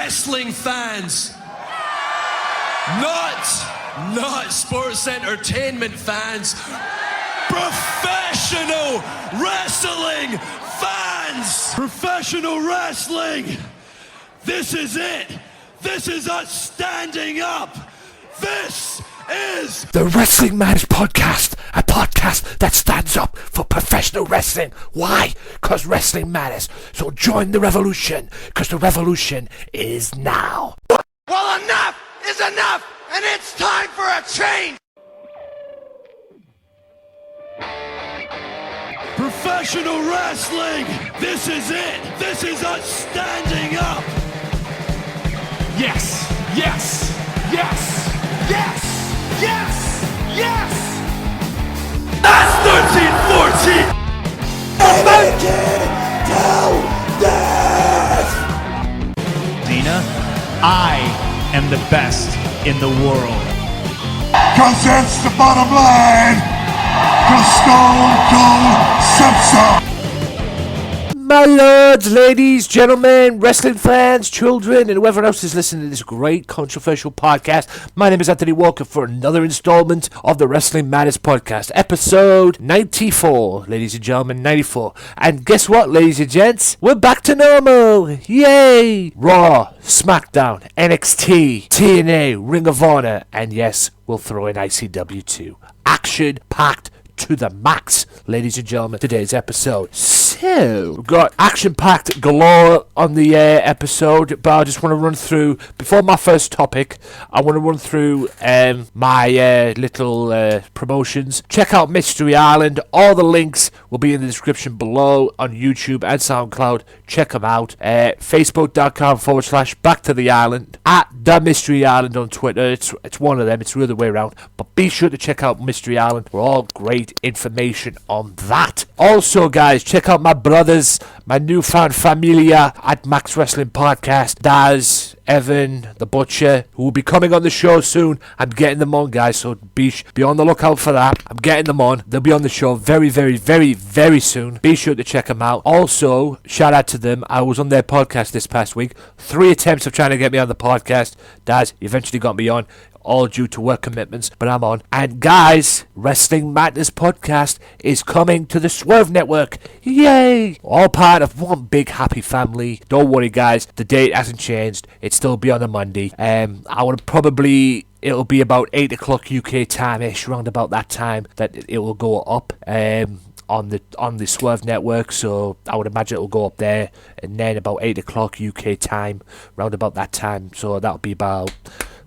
wrestling fans. Not sports entertainment fans. Professional wrestling fans. Professional wrestling. This is it. This is us standing up. This is the Wrestlingmatters podcast, a podcast that stands up for professional wrestling. Why? Because wrestling matters. So join the revolution, because the revolution is now. Well, enough is enough, and it's time for a change. professional wrestling. This is it. This is us standing up. Yes, yes, yes, yes, yes, yes. That's 13-14. Dina, I am the best in the world. Cause that's the bottom line. Cause Stone Cold said so. My lords, ladies, gentlemen, wrestling fans, children, and whoever else is listening to this great controversial podcast, my name is Anthony Walker for another installment of the Wrestling Matters podcast, episode 94, ladies and gentlemen, 94. And guess what, ladies and gents? We're back to normal. Yay! Raw, Smackdown, NXT, TNA, Ring of Honor, and yes, we'll throw in ICW too. Action-packed to the max, ladies and gentlemen, today's episode. So, we've got action-packed galore on the episode, but I just want to run through, before my first topic, I want to run through my little promotions. Check out Mystery Island. All the links will be in the description below on YouTube and SoundCloud. Check them out. Facebook.com/Back to the Island. At The Mystery Island on Twitter. It's one of them. It's the other way around. But be sure to check out Mystery Island. We're all great information on that. Also, guys, check out my brothers, my newfound familia at Max Wrestling Podcast, Daz, Evan, the Butcher, who will be coming on the show soon. I'm getting them on, guys, so be on the lookout for that. I'm getting them on. They'll be on the show very, very, very, very soon. Be sure to check them out. Also, shout out to them. I was on their podcast this past week. 3 attempts of trying to get me on the podcast. Daz, you eventually got me on. All due to work commitments, but I'm on. And guys, Wrestling Matters podcast is coming to the Swerve Network. Yay! All part of one big happy family. Don't worry, guys, the date hasn't changed. It's still be on a Monday. It'll be about 8 o'clock UK time-ish, around about that time that it will go up on the Swerve Network, so I would imagine it'll go up there, and then about 8 o'clock UK time, round about that time, so that'll be about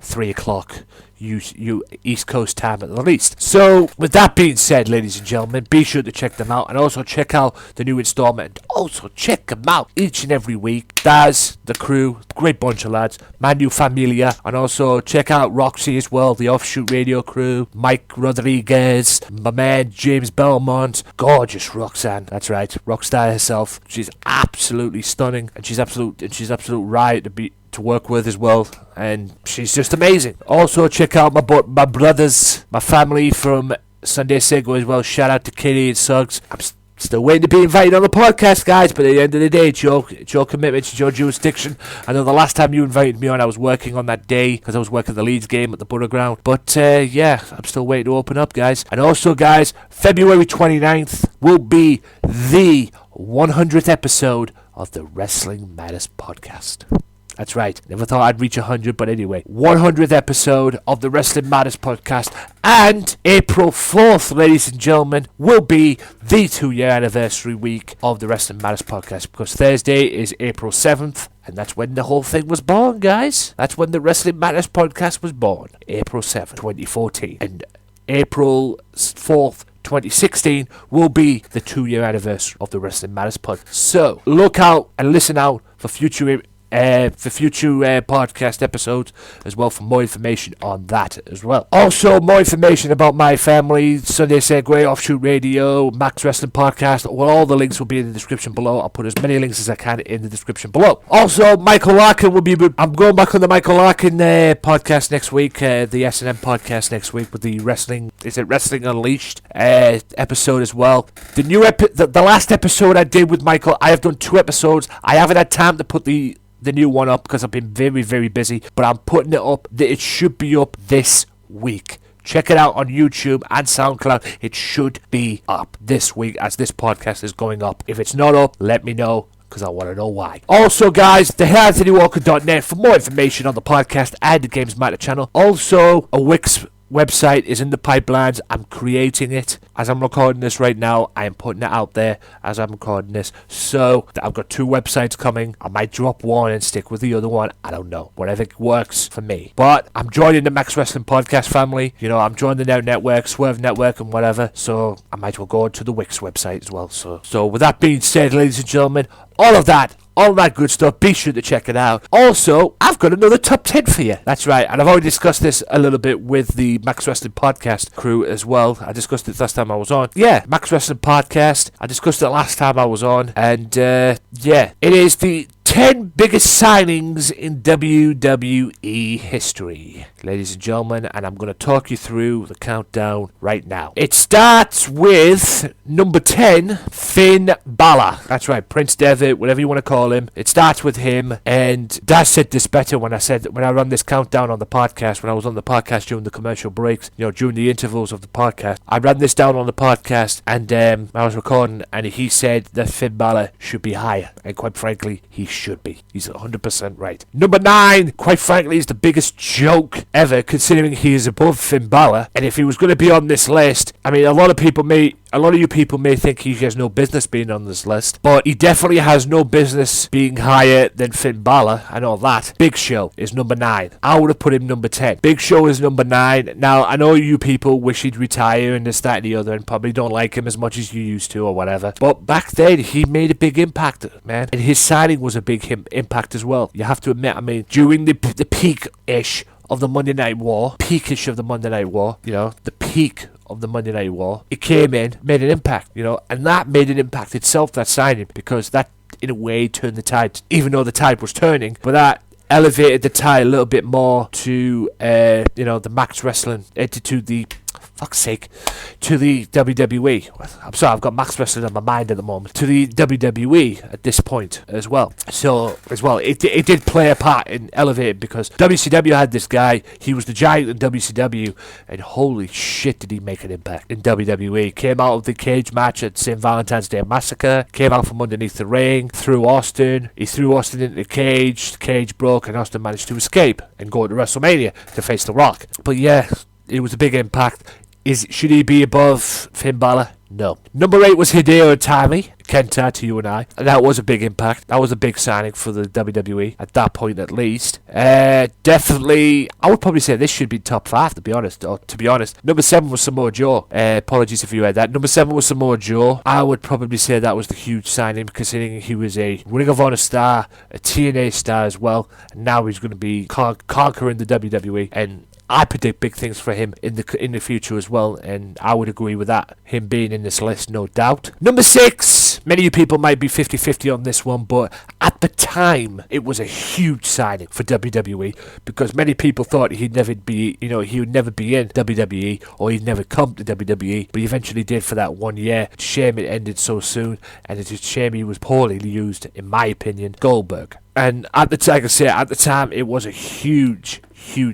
3 o'clock you East Coast time at the least. So, with that being said, ladies and gentlemen, be sure to check them out, and also check out the new installment, and also check them out each and every week. Daz, the crew, great bunch of lads, my new familia, and also check out Roxy as well, the Offshoot Radio crew, Mike Rodriguez, my man James Belmont, gorgeous Roxanne, that's right, Rockstar herself. She's absolutely stunning, and she's absolute riot to work with as well, and she's just amazing. Also check out my brothers, my family from Sunday Segue as well. Shout out to Kitty and Suggs. I'm still waiting to be invited on the podcast, guys, but at the end of the day, it's your commitment, it's your jurisdiction. I know the last time you invited me on, I was working on that day because I was working the Leeds game at the Borough Ground, but yeah, I'm still waiting to open up, guys. And also, guys, February 29th will be the 100th episode of the Wrestling Matters podcast. That's right. Never thought I'd reach 100, but anyway. 100th episode of the Wrestling Matters podcast. And April 4th, ladies and gentlemen, will be the 2-year anniversary week of the Wrestling Matters podcast. Because Thursday is April 7th. And that's when the whole thing was born, guys. That's when the Wrestling Matters podcast was born. April 7th, 2014. And April 4th, 2016 will be the 2-year anniversary of the Wrestling Matters podcast. So, look out and listen out for future podcast episodes as well, for more information on that as well. Also, more information about my family, Sunday Segue, Offshoot Radio, Max Wrestling Podcast. Well, all the links will be in the description below. I'll put as many links as I can in the description below. Also, Michael Larkin will be... I'm going back on the Michael Larkin podcast next week, the S&M podcast next week with the Wrestling Unleashed episode as well. The last episode I did with Michael, I have done 2 episodes. I haven't had time to put the the new one up because I've been very, very busy, but I'm putting it up. It should be up this week. Check it out on YouTube and SoundCloud. It should be up this week as this podcast is going up. If it's not up, let me know, because I want to know why. Also, guys, theHealthyWalker.net for more information on the podcast and the Games Matter channel. Also, a Wix website is in the pipelines. I'm creating it as I'm recording this right now. I am putting it out there as I'm recording this. So I've got 2 websites coming. I might drop one and stick with the other one. I don't know. Whatever works for me. But I'm joining the Max Wrestling Podcast family. You know, I'm joining the Now Network, Swerve Network, and whatever. So I might as well go to the Wix website as well. So with that being said, ladies and gentlemen, all that good stuff, be sure to check it out. Also, I've got another top 10 for you. That's right, and I've already discussed this a little bit with the Max Wrestling Podcast crew as well. I discussed it last time I was on. Yeah, Max Wrestling Podcast. I discussed it last time I was on. And, yeah, it is the 10 biggest signings in WWE history, ladies and gentlemen, and I'm going to talk you through the countdown right now. It starts with number 10, Finn Balor. That's right, Prince Devitt, whatever you want to call him. It starts with him, and Daz said this better when I run this countdown on the podcast, when I was on the podcast during the commercial breaks, you know, during the intervals of the podcast. I ran this down on the podcast, and I was recording, and he said that Finn Balor should be higher, and quite frankly, he should be. He's 100% right. Number 9, quite frankly, is the biggest joke ever, considering he is above Finn Balor. And if he was going to be on this list, I mean, a lot of you people may think he has no business being on this list, but he definitely has no business being higher than Finn Balor. I know that. Big Show is number 9. I would have put him number 10. Big Show is number 9. Now, I know you people wish he'd retire and this, that, and the other, and probably don't like him as much as you used to or whatever. But back then, he made a big impact, man. And his signing was a big impact as well. You have to admit, I mean, during the peak-ish of the Monday Night War, peak-ish of the Monday Night War, you know, the peak of the Monday Night War, it came in, made an impact, you know, and that made an impact itself, that signing, because that, in a way, turned the tide, even though the tide was turning, but that elevated the tide a little bit more to, you know, the Max Wrestling, to the WWE. I'm sorry, I've got Max Wrestling on my mind at the moment. To the WWE at this point as well. So, as well, it did play a part in elevating, because WCW had this guy, he was the giant in WCW, and holy shit did he make an impact in WWE. Came out of the cage match at St. Valentine's Day Massacre, came out from underneath the ring, threw Austin into the cage broke, and Austin managed to escape and go to WrestleMania to face The Rock. But yeah, it was a big impact. Should he be above Finn Balor? No. Number 8 was Hideo Itami, Kenta, to you and I. And that was a big impact. That was a big signing for the WWE, at that point at least. Definitely, I would probably say this should be top 5, to be honest. Number 7 was Samoa Joe. Apologies if you heard that. Number 7 was Samoa Joe. I would probably say that was the huge signing, considering he was a Ring of Honor star, a TNA star as well. And now he's going to be conquering the WWE. And I predict big things for him in the future as well, and I would agree with that, him being in this list, no doubt. Number 6, many of you people might be 50-50 on this one, but at the time, it was a huge signing for WWE, because many people thought he would never be in WWE, or he'd never come to WWE, but he eventually did for that 1 year. It's a shame it ended so soon, and it's a shame he was poorly used, in my opinion. Goldberg. And at the time, it was a huge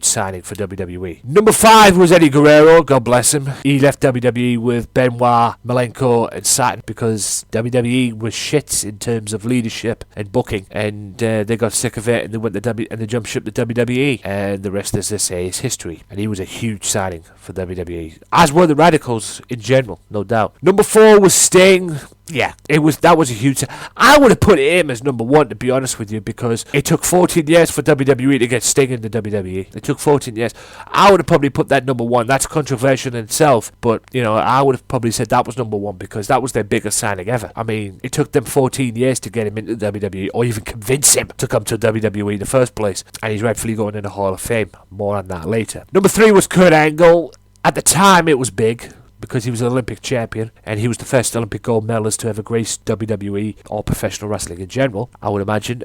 signing for WWE. Number 5 was Eddie Guerrero, God bless him. He left WWE with Benoit, Malenko, and Saturn, because WWE was shit in terms of leadership and booking, and they got sick of it, and they went and they jumped ship to WWE, and the rest, as they say, is history. And he was a huge signing for WWE, as were the Radicals in general, no doubt. Number 4 was Sting. Yeah, that was a huge. I would have put him as number 1, to be honest with you, because it took 14 years for WWE to get Sting into WWE. It took 14 years. I would have probably put that number 1. That's controversial in itself, but you know, I would have probably said that was number 1, because that was their biggest signing ever. I mean, it took them 14 years to get him into WWE, or even convince him to come to WWE in the first place, and he's rightfully going in the Hall of Fame. More on that later. Number 3 was Kurt Angle. At the time, it was big, because he was an Olympic champion, and he was the first Olympic gold medalist to ever grace WWE or professional wrestling in general, I would imagine.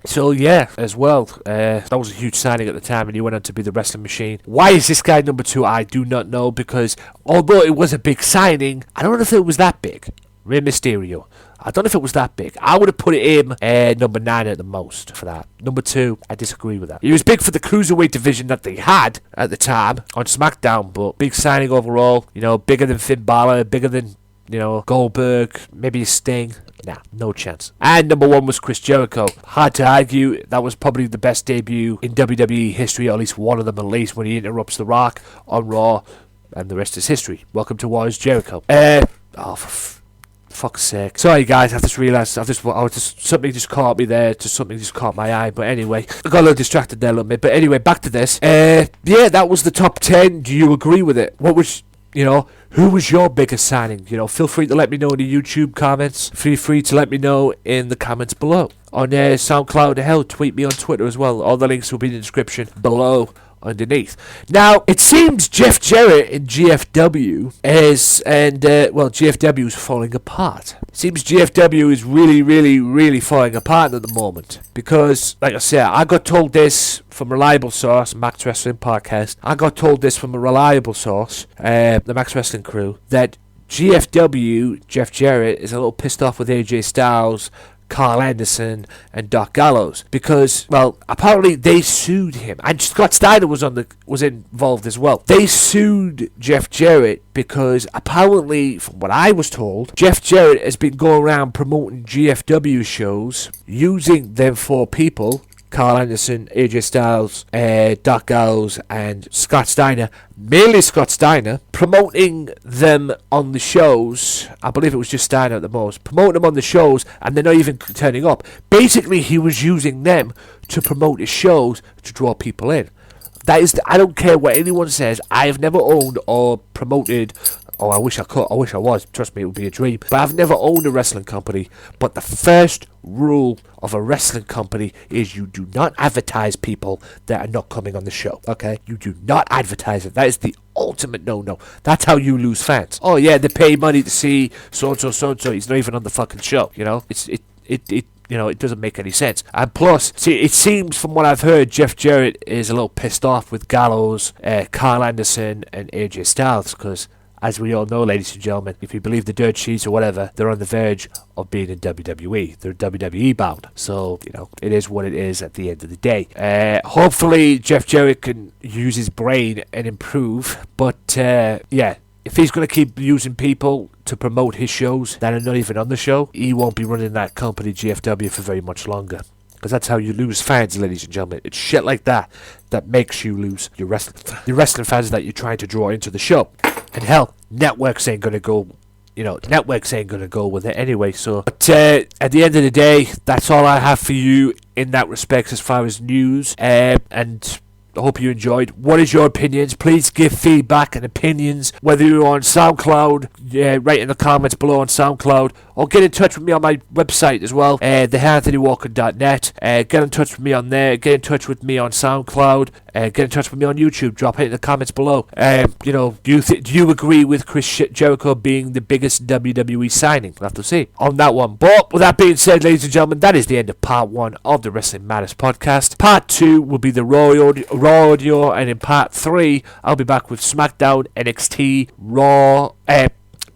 So yeah, as well, that was a huge signing at the time, and he went on to be the Wrestling Machine. Why is this guy number 2? I do not know, because although it was a big signing, I don't know if it was that big. Rey Mysterio. I don't know if it was that big. I would have put him number 9 at the most for that. Number 2, I disagree with that. He was big for the cruiserweight division that they had at the time on SmackDown, but big signing overall. You know, bigger than Finn Balor, bigger than, you know, Goldberg, maybe Sting. Nah, no chance. And number 1 was Chris Jericho. Hard to argue, that was probably the best debut in WWE history, or at least one of them at least, when he interrupts The Rock on Raw, and the rest is history. Welcome to War is Jericho. For fuck's sake. Sorry guys, I've just realised, something just caught me there, something just caught my eye, but anyway, I got a little distracted there a little bit, but anyway, back to this. Yeah, that was the top 10. Do you agree with it? What was, you know, who was your biggest signing? You know, feel free to let me know in the YouTube comments. Feel free to let me know in the comments below. On SoundCloud, hell, tweet me on Twitter as well. All the links will be in the description below underneath. Now, it seems Jeff Jarrett in GFW GFW is falling apart. It seems GFW is really falling apart at the moment. Because, like I said, I got told this from a reliable source, Max Wrestling Podcast. I got told this from a reliable source, the Max Wrestling crew, that GFW, Jeff Jarrett, is a little pissed off with AJ Styles, Carl Anderson and Doc Gallows because, well, apparently they sued him, and Scott Steiner was involved as well. They sued Jeff Jarrett because apparently, from what I was told, Jeff Jarrett has been going around promoting GFW shows using them 4 people, Carl Anderson, AJ Styles, Doc Gallows, and Scott Steiner, mainly Scott Steiner, promoting them on the shows. I believe it was just Steiner at the most, promoting them on the shows, and they're not even turning up. Basically, he was using them to promote his shows to draw people in. That is, I don't care what anyone says, I have never owned or promoted. Oh, I wish I could. I wish I was. Trust me, it would be a dream. But I've never owned a wrestling company. But the first rule of a wrestling company is you do not advertise people that are not coming on the show. Okay? You do not advertise it. That is the ultimate no-no. That's how you lose fans. Oh yeah, they pay money to see so-and-so. He's not even on the fucking show. You know? You know, it doesn't make any sense. And plus, see, it seems from what I've heard, Jeff Jarrett is a little pissed off with Gallows, Carl Anderson, and AJ Styles because, as we all know, ladies and gentlemen, if you believe the dirt sheets or whatever, they're on the verge of being in WWE. They're WWE bound. So, you know, it is what it is at the end of the day. Hopefully, Jeff Jarrett can use his brain and improve. But, yeah, if he's going to keep using people to promote his shows that are not even on the show, he won't be running that company, GFW, for very much longer. Because that's how you lose fans, ladies and gentlemen. It's shit like that that makes you lose your wrestling fans that you're trying to draw into the show. And hell, networks ain't gonna go with it anyway. So, but at the end of the day, that's all I have for you in that respect as far as news. And I hope you enjoyed. What is your opinions? Please give feedback and opinions, whether you're on SoundCloud, write in the comments below on SoundCloud, or get in touch with me on my website as well, theanthonywalker.net. Get in touch with me on there, get in touch with me on SoundCloud, get in touch with me on YouTube, drop it in the comments below. You know, do you agree with Chris Jericho being the biggest WWE signing? We'll have to see on that one. But with that being said, ladies and gentlemen, that is the end of part 1 of the Wrestling Matters podcast. Part 2 will be the Raw audio, and in part 3, I'll be back with Smackdown, NXT, Raw,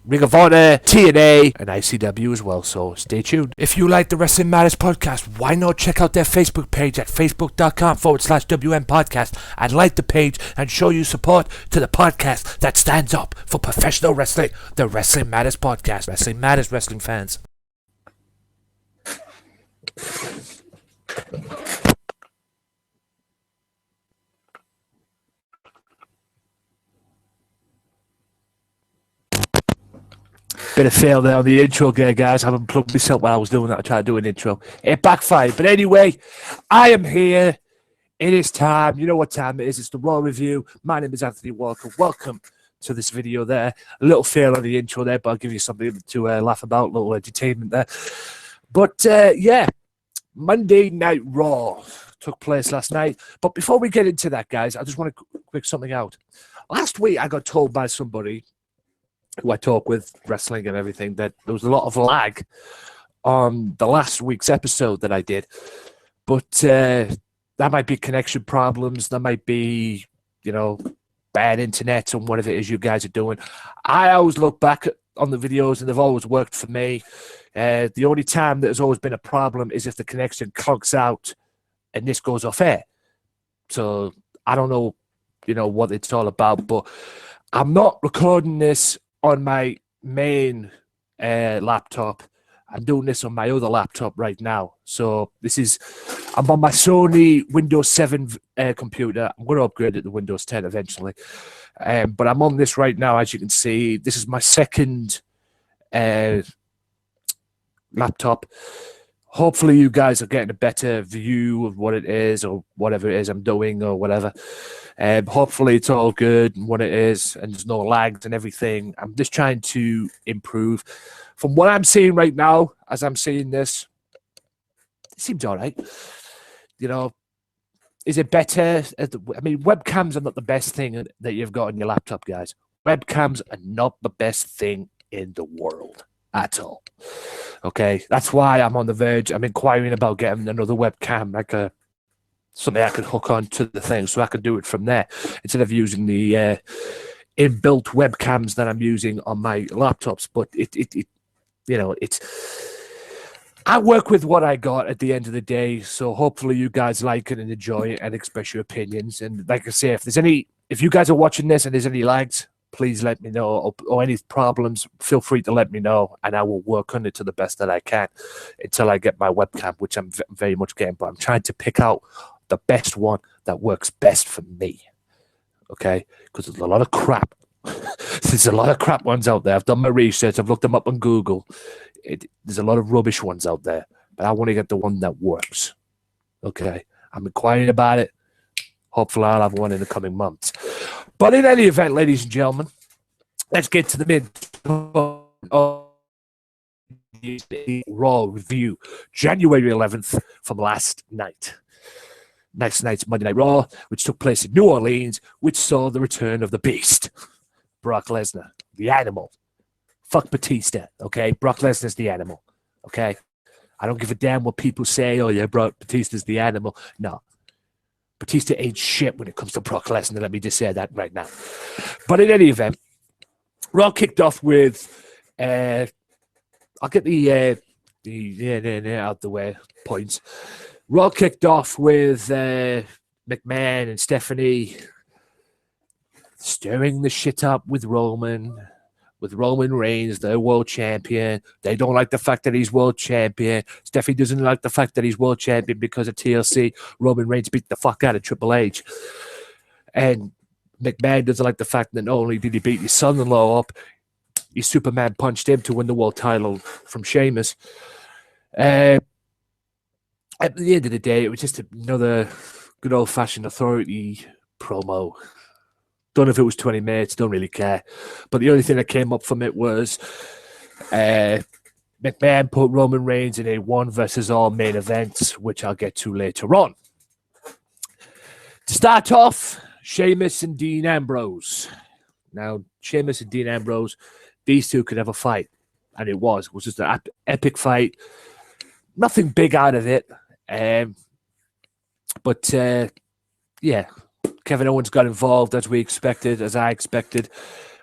Ring of Honor, TNA, and ICW as well, so stay tuned. If you like the Wrestling Matters podcast, why not check out their Facebook page at facebook.com/WMPodcast and like the page and show your support to the podcast that stands up for professional wrestling, the Wrestling Matters podcast. Wrestling Matters, wrestling fans. Bit of fail there on the intro there, guys. I haven't plugged myself while I was doing that. I tried to do an intro. It backfired. But anyway, I am here. It is time. You know what time it is. It's the Raw Review. My name is Anthony Walker. Welcome to this video there. A little fail on the intro there, but I'll give you something to laugh about. A little entertainment there. But, yeah, Monday Night Raw took place last night. But before we get into that, guys, I just want to quick something out. Last week, I got told by somebody who I talk with, wrestling and everything, that there was a lot of lag on the last week's episode that I did. But that might be connection problems. That might be, you know, bad internet and whatever it is you guys are doing. I always look back on the videos, and they've always worked for me. The only time that has always been a problem is if the connection clogs out and this goes off air. So I don't know, what it's all about, but I'm not recording this on my main laptop. I'm doing this on my other laptop right now. So I'm on my Sony Windows 7 computer. I'm going to upgrade it to Windows 10 eventually. But I'm on this right now, as you can see. This is my second laptop. Hopefully you guys are getting a better view of what it is or whatever it is I'm doing or whatever. Hopefully it's all good and what it is and there's no lags and everything. I'm just trying to improve. From what I'm seeing right now, as I'm seeing this, it seems all right. Is it better? I mean, webcams are not the best thing that you've got on your laptop, guys. Webcams are not the best thing in the world at all. Okay, that's why I'm on the verge. I'm inquiring about getting another webcam, like something I could hook on to the thing, so I can do it from there instead of using the inbuilt webcams that I'm using on my laptops. But I work with what I got at the end of the day, so hopefully you guys like it and enjoy it and express your opinions. And like I say, if you guys are watching this and there's any lags, please let me know, or any problems, feel free to let me know, and I will work on it to the best that I can until I get my webcam, which I'm very much getting, but I'm trying to pick out the best one that works best for me, okay? Because there's a lot of crap. There's a lot of crap ones out there. I've done my research. I've looked them up on Google. There's a lot of rubbish ones out there, but I want to get the one that works, okay? I'm inquiring about it. Hopefully I'll have one in the coming months. But in any event, ladies and gentlemen, let's get to the mid Raw review, January 11th from last night. Next night's Monday Night Raw, which took place in New Orleans, which saw the return of the Beast, Brock Lesnar, the Animal. Fuck Batista, okay? Brock Lesnar's the Animal, okay? I don't give a damn what people say. Oh, yeah, Batista's the Animal. No. Batista ain't shit when it comes to Brock Lesnar. Let me just say that right now. But in any event, Raw kicked off with, I'll get the out the way points. Raw kicked off with McMahon and Stephanie stirring the shit up with Roman Reigns, their world champion. They don't like the fact that he's world champion. Stephanie doesn't like the fact that he's world champion because of TLC. Roman Reigns beat the fuck out of Triple H. And McMahon doesn't like the fact that not only did he beat his son-in-law up, he Superman punched him to win the world title from Sheamus. At the end of the day, it was just another good old-fashioned authority promo. Don't know if it was 20 minutes, don't really care. But the only thing that came up from it was McMahon put Roman Reigns in a 1 versus all main event, which I'll get to later on. To start off, Sheamus and Dean Ambrose. Now, Sheamus and Dean Ambrose, these two could have a fight. And it was just an epic fight. Nothing big out of it. But Kevin Owens got involved as I expected.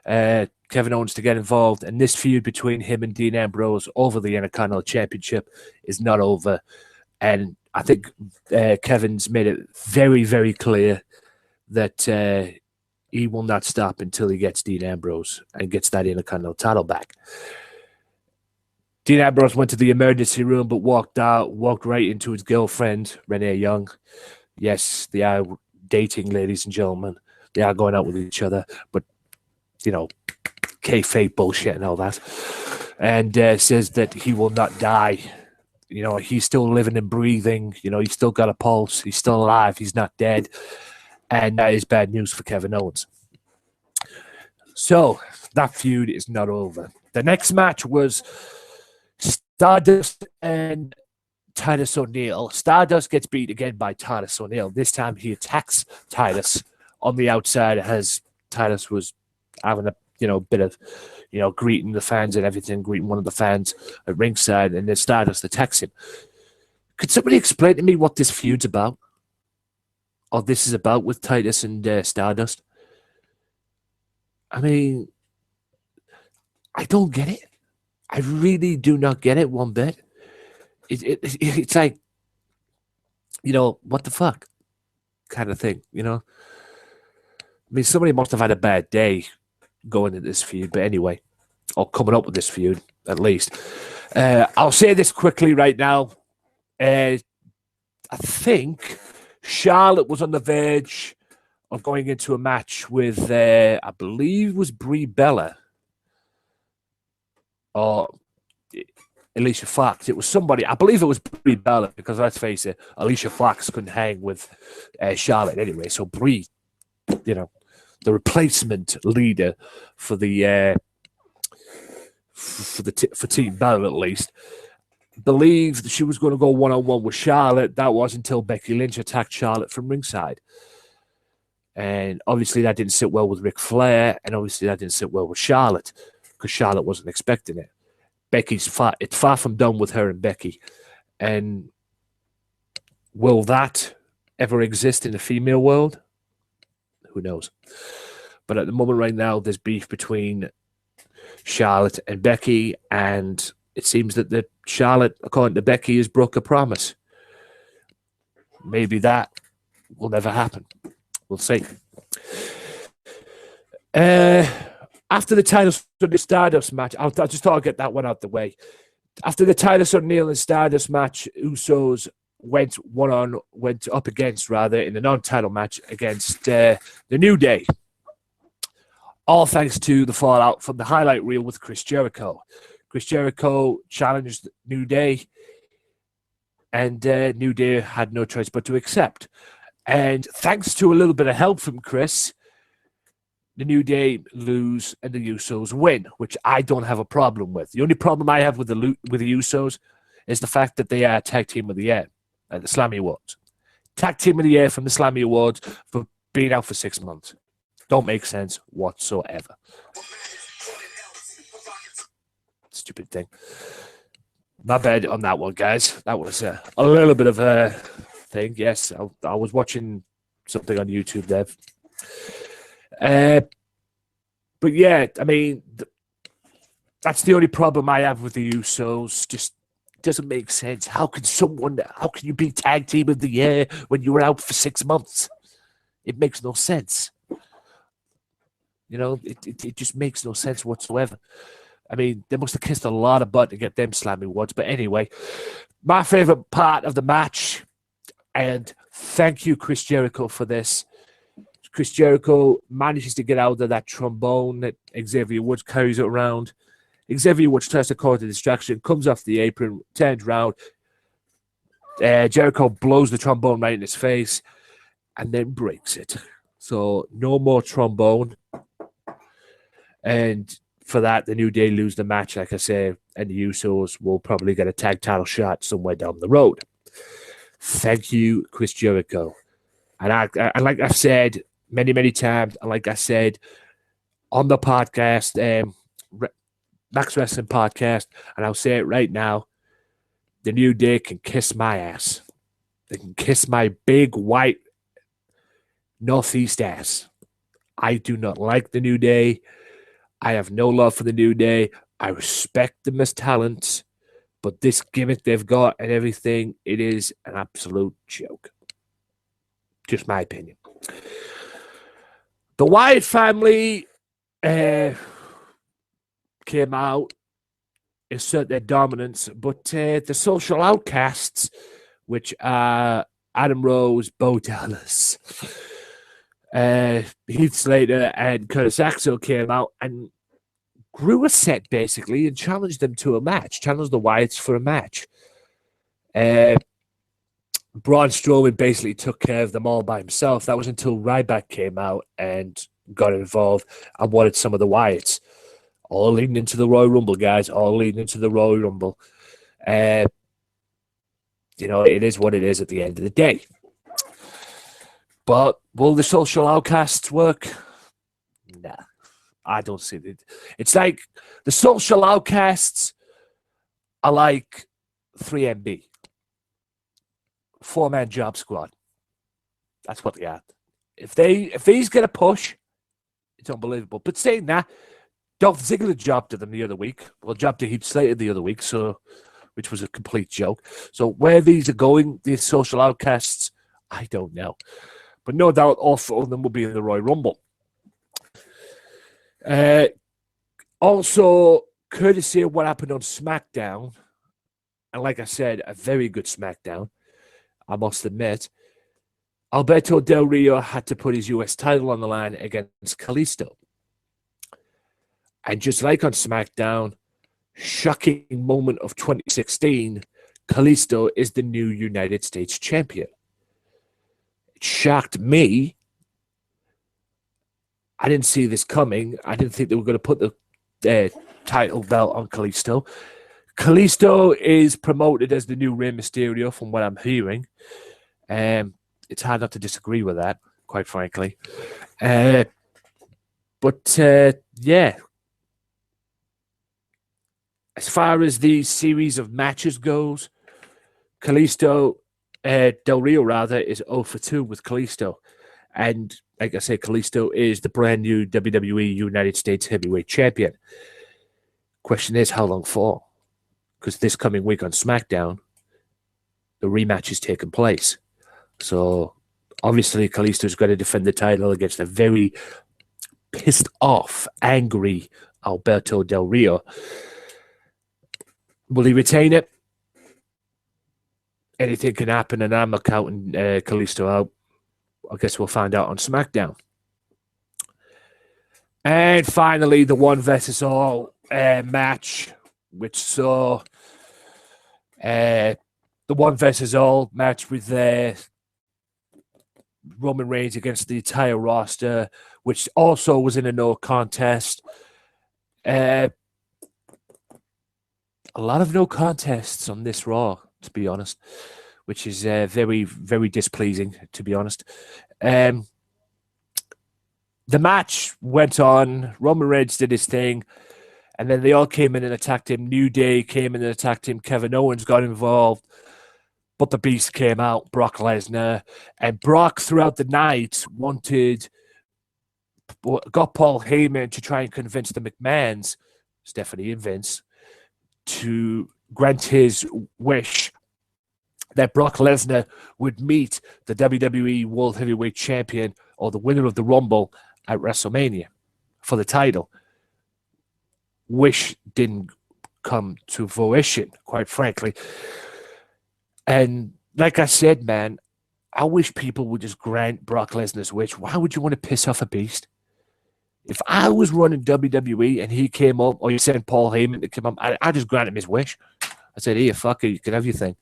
Kevin Owens to get involved. And this feud between him and Dean Ambrose over the Intercontinental Championship is not over. And I think Kevin's made it very, very clear that he will not stop until he gets Dean Ambrose and gets that Intercontinental title back. Dean Ambrose went to the emergency room but walked right into his girlfriend, Renee Young. Yes, they are dating, ladies and gentlemen. They are going out with each other, but, kayfabe bullshit and all that. And says that he will not die. He's still living and breathing. He's still got a pulse. He's still alive. He's not dead. And that is bad news for Kevin Owens. So, that feud is not over. The next match was Stardust and Titus O'Neil. Stardust gets beat again by Titus O'Neil. This time he attacks Titus on the outside as Titus was having a bit of greeting the fans and everything, greeting one of the fans at ringside, and then Stardust attacks him. Could somebody explain to me what this feud's about? Or this is about with Titus and Stardust? I mean, I don't get it. I really do not get it one bit. It's like, what the fuck kind of thing, I mean, somebody must have had a bad day going into this feud, but anyway, or coming up with this feud, at least. I'll say this quickly right now. I think Charlotte was on the verge of going into a match with, I believe it was Brie Bella or Alicia Fox. It was somebody, I believe it was Brie Bella, because let's face it, Alicia Fox couldn't hang with Charlotte anyway. So Brie, the replacement leader for the for Team Bella, at least, believed she was going to go one-on-one with Charlotte. That was until Becky Lynch attacked Charlotte from ringside. And obviously that didn't sit well with Ric Flair, and obviously that didn't sit well with Charlotte, because Charlotte wasn't expecting it. It's far from done with her and Becky. And will that ever exist in the female world? Who knows? But at the moment right now, there's beef between Charlotte and Becky, and it seems that Charlotte, according to Becky, has broke a promise. Maybe that will never happen. We'll see. After the Titus O'Neil Stardust match, I just thought I'd get that one out the way. After the Titus O'Neil and Stardust match, Usos went up against in the non-title match against the New Day. All thanks to the fallout from the highlight reel with Chris Jericho. Chris Jericho challenged New Day, and New Day had no choice but to accept. And thanks to a little bit of help from Chris, the New Day lose and the Usos win, which I don't have a problem with. The only problem I have with the Usos is the fact that they are Tag Team of the Year at the Slammy Awards. Tag Team of the Year from the Slammy Awards for being out for 6 months. Don't make sense whatsoever. Stupid thing. My bad on that one, guys. That was a little bit of a thing. Yes, I was watching something on YouTube there. But yeah, I mean, that's the only problem I have with the Usos. Just doesn't make sense. How can you be Tag Team of the Year when you were out for 6 months? It makes no sense. It just makes no sense whatsoever. I mean, they must have kissed a lot of butt to get them Slammy Awards. But anyway, my favorite part of the match, and thank you, Chris Jericho, for this. Chris Jericho manages to get out of that trombone that Xavier Woods carries it around. Xavier Woods tries to cause a distraction, comes off the apron, turns around. Jericho blows the trombone right in his face and then breaks it. So no more trombone. And for that, the New Day lose the match, like I say, and the Usos will probably get a tag title shot somewhere down the road. Thank you, Chris Jericho. And I like I've said many, many times, and like I said on the podcast, Max Wrestling Podcast, and I'll say it right now, the New Day can kiss my ass. They can kiss my big, white, Northeast ass. I do not like the New Day. I have no love for the New Day. I respect them as talent, but this gimmick they've got and everything, it is an absolute joke. Just my opinion. The Wyatt family came out, assert their dominance, but the social outcasts, which are Adam Rose, Bo Dallas, Heath Slater, and Curtis Axel came out and grew a set, basically, and challenged them to a match, challenged the Wyatts for a match. Braun Strowman basically took care of them all by himself. That was until Ryback came out and got involved and wanted some of the Wyatts. All leading into the Royal Rumble, guys. All leading into the Royal Rumble. It is what it is at the end of the day. But will the social outcasts work? Nah, I don't see it. It's like the social outcasts are like 3MB. 4-man job squad. That's what they are. If these get a push, it's unbelievable. But saying that, Dolph Ziggler jobbed to them the other week. Well, jobbed to Heath Slater the other week, which was a complete joke. So where these are going, these social outcasts, I don't know. But no doubt all four of them will be in the Royal Rumble. Also, courtesy of what happened on SmackDown, and like I said, a very good SmackDown, I must admit, Alberto Del Rio had to put his US title on the line against Kalisto. And just like on SmackDown, shocking moment of 2016, Kalisto is the new United States champion. It shocked me. I didn't see this coming. I didn't think they were going to put the title belt on Kalisto. Kalisto is promoted as the new Rey Mysterio from what I'm hearing. It's hard not to disagree with that, quite frankly. Yeah. As far as the series of matches goes, Del Rio is 0 for 2 with Kalisto. And like I said, Kalisto is the brand new WWE United States Heavyweight Champion. Question is, how long for? Because this coming week on SmackDown, the rematch is taking place. So obviously Kalisto's got to defend the title against a very pissed off, angry Alberto Del Rio. Will he retain it? Anything can happen, and I'm not counting Kalisto out. I guess we'll find out on SmackDown. And finally, the one versus all match, which saw the one versus all match with Roman Reigns against the entire roster, which also was in a no contest. A lot of no contests on this Raw, to be honest, which is very, very displeasing, to be honest. The match went on. Roman Reigns did his thing, and then they all came in and attacked him. New Day came in and attacked him. Kevin Owens got involved, but the Beast came out, Brock Lesnar, and Brock throughout the night got Paul Heyman to try and convince the McMahons, Stephanie and Vince, to grant his wish that Brock Lesnar would meet the WWE World Heavyweight Champion or the winner of the Rumble at WrestleMania for the title. Wish didn't come to fruition, quite frankly. And like I said, man, I wish people would just grant Brock Lesnar's wish. Why would you want to piss off a beast? If I was running WWE and he came up, or you sent Paul Heyman to come up, I just grant him his wish. I said, here, fuck it, you can have your thing.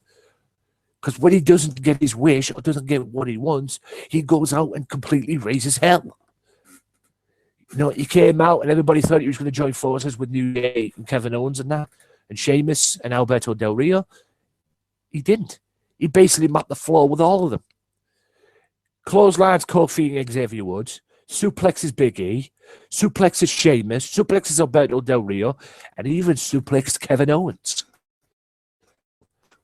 Because when he doesn't get his wish or doesn't get what he wants, he goes out and completely raises hell. You know, he came out and everybody thought he was going to join forces with New Day and Kevin Owens and that, and Sheamus and Alberto Del Rio. He didn't. He basically mopped the floor with all of them. Clotheslines Kofi and Xavier Woods. Suplexes Big E, suplexes Sheamus, suplexes Alberto Del Rio, and even suplexed Kevin Owens,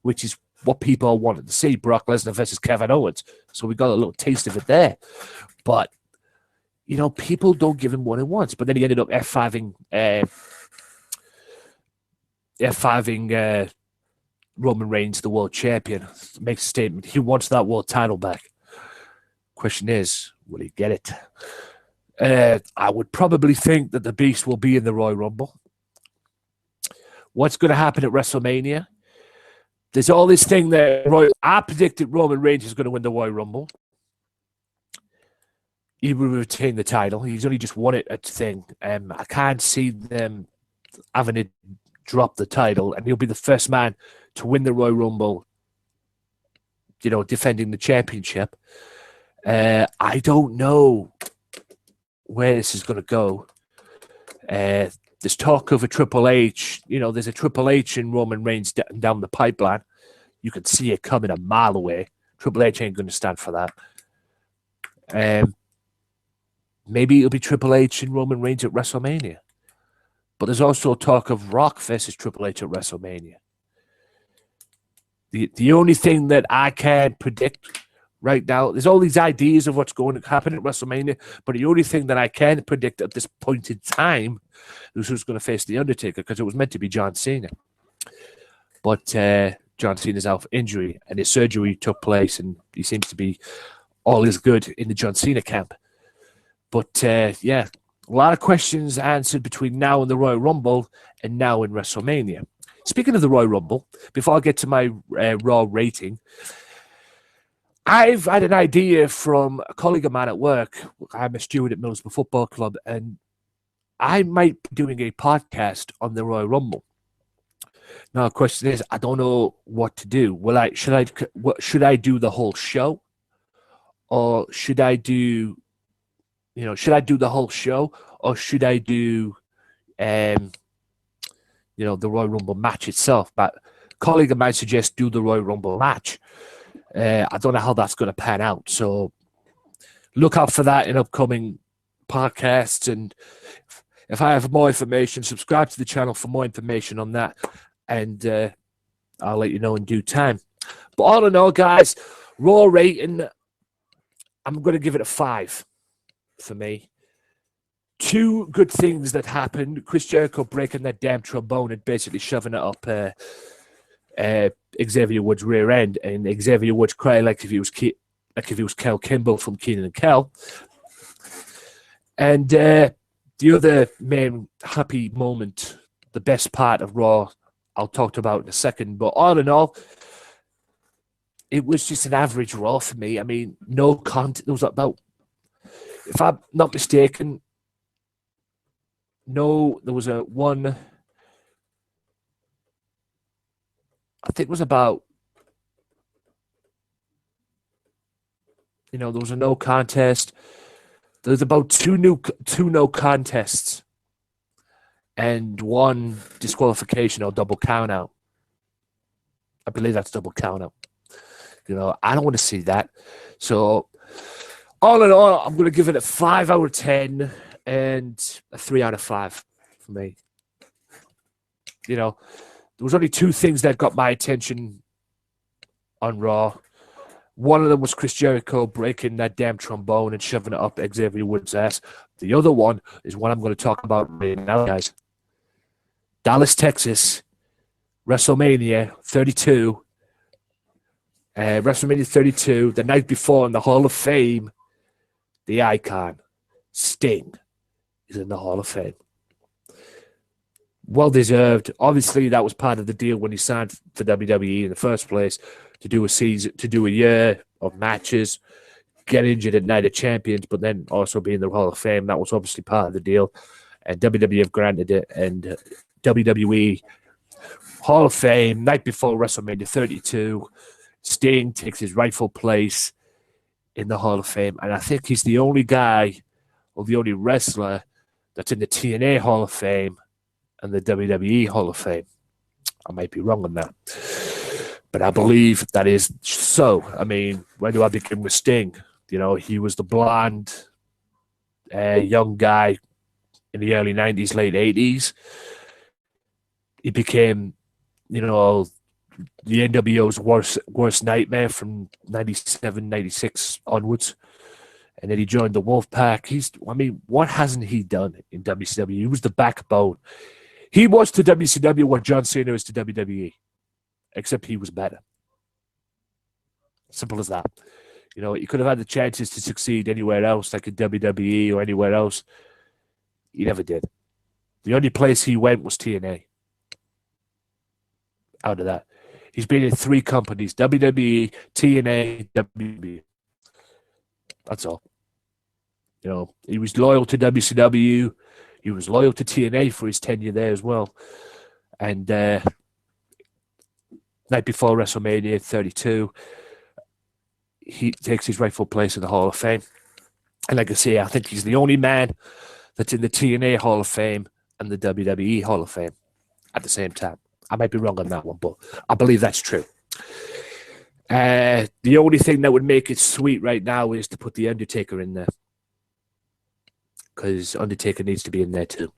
which is what people wanted to see, Brock Lesnar versus Kevin Owens. So we got a little taste of it there. But, you know, people don't give him what he wants. But then he ended up F5ing Roman Reigns, the world champion. Makes a statement. He wants that world title back. Question is, will he get it? I would probably think that the Beast will be in the Royal Rumble. What's going to happen at WrestleMania? There's all this thing that I predicted Roman Reigns is going to win the Royal Rumble. He will retain the title. He's only just won it at the thing. I can't see them having it drop the title, and he'll be the first man to win the Royal Rumble, you know, defending the championship. I don't know where this is going to go. There's talk of a Triple H. You know, there's a Triple H and Roman Reigns down the pipeline. You can see it coming a mile away. Triple H ain't going to stand for that. Maybe it'll be Triple H and Roman Reigns at WrestleMania. But there's also talk of Rock versus Triple H at WrestleMania. The only thing that I can predict right now. There's all these ideas of what's going to happen at WrestleMania, but the only thing that I can predict at this point in time is who's going to face The Undertaker, because it was meant to be John Cena. But John Cena's out for injury, and his surgery took place, and he seems to be all is good in the John Cena camp. But yeah, a lot of questions answered between now and the Royal Rumble and now in WrestleMania. Speaking of the Royal Rumble, before I get to my Raw rating, I've had an idea from a colleague of mine at work. I'm a steward at Middlesbrough Football Club, and I might be doing a podcast on the Royal Rumble. Now, the question is, I don't know what to do. Should I do the whole show, or should I do the whole show, or should I do, the Royal Rumble match itself? But a colleague of mine suggests do the Royal Rumble match. I don't know how that's going to pan out. So look out for that in upcoming podcasts. And if I have more information, subscribe to the channel for more information on that. And I'll let you know in due time. But all in all, guys, Raw rating, I'm going to give it a 5 for me. Two good things that happened: Chris Jericho breaking that damn trombone and basically shoving it up Xavier Woods' rear end, and Xavier Woods crying like if he was Kel Kimball from Keenan and Kel. And the other main happy moment, the best part of Raw, I'll talk about in a second. But all in all, it was just an average Raw for me. I mean, no content. There was about, if I'm not mistaken, there was a one. I think it was about, there was a no contest. There was about two no contests and one disqualification or double count out. I believe that's double count out. I don't want to see that. So all in all, I'm going to give it a 5 out of 10 and a 3 out of 5 for me. There was only two things that got my attention on Raw. One of them was Chris Jericho breaking that damn trombone and shoving it up Xavier Woods' ass. The other one is what I'm going to talk about right now, guys. Dallas, Texas, WrestleMania 32. WrestleMania 32, the night before in the Hall of Fame, the icon, Sting, is in the Hall of Fame. Well deserved. Obviously, that was part of the deal when he signed for WWE in the first place, to do a season, to do a year of matches, get injured at Night of Champions, but then also be in the Hall of Fame. That was obviously part of the deal, and WWE have granted it. And WWE Hall of Fame, night before WrestleMania 32, Sting takes his rightful place in the Hall of Fame, and I think he's the only guy or the only wrestler that's in the TNA Hall of Fame and the WWE Hall of Fame. I might be wrong on that, but I believe that is so. I mean, where do I begin with Sting? He was the blonde, young guy in the early 90s, late 80s. He became, the NWO's worst nightmare from 97, 96 onwards. And then he joined the Wolfpack. What hasn't he done in WCW? He was the backbone. He was to WCW what John Cena is to WWE, except he was better. Simple as that. He could have had the chances to succeed anywhere else, like in WWE or anywhere else. He never did. The only place he went was TNA. Out of that, he's been in 3 companies: WWE, TNA, WB. That's all. He was loyal to WCW. He was loyal to TNA for his tenure there as well. And night before WrestleMania 32, he takes his rightful place in the Hall of Fame. And like I say, I think he's the only man that's in the TNA Hall of Fame and the WWE Hall of Fame at the same time. I might be wrong on that one, but I believe that's true. The only thing that would make it sweet right now is to put The Undertaker in there, because Undertaker needs to be in there too.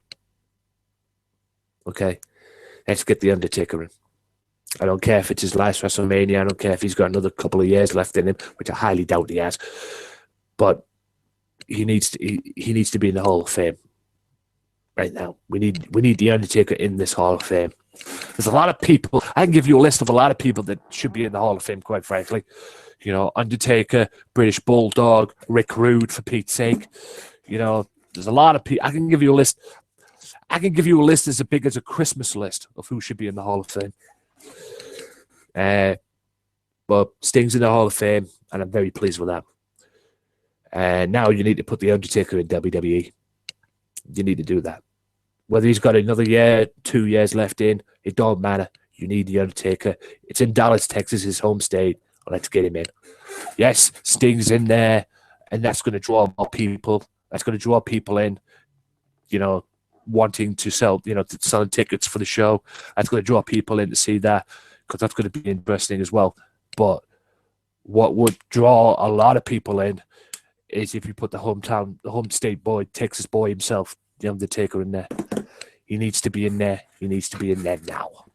Okay? Let's get The Undertaker in. I don't care if it's his last WrestleMania. I don't care if he's got another couple of years left in him, which I highly doubt he has. But he needs to be in the Hall of Fame right now. We need The Undertaker in this Hall of Fame. There's a lot of people. I can give you a list of a lot of people that should be in the Hall of Fame, quite frankly. You know, Undertaker, British Bulldog, Rick Rude, for Pete's sake. You know, there's a lot of people. I can give you a list. I can give you a list as big as a Christmas list of who should be in the Hall of Fame. But Sting's in the Hall of Fame, and I'm very pleased with that. Now you need to put The Undertaker in WWE. You need to do that. Whether he's got another year, 2 years left in, it don't matter. You need The Undertaker. It's in Dallas, Texas, his home state. Let's get him in. Yes, Sting's in there, and that's going to draw more people. That's going to draw people in, you know, wanting to sell, you know, selling tickets for the show. That's going to draw people in to see that, because that's going to be interesting as well. But what would draw a lot of people in is if you put the home state boy, Texas boy himself, The Undertaker, in there. He needs to be in there. He needs to be in there now.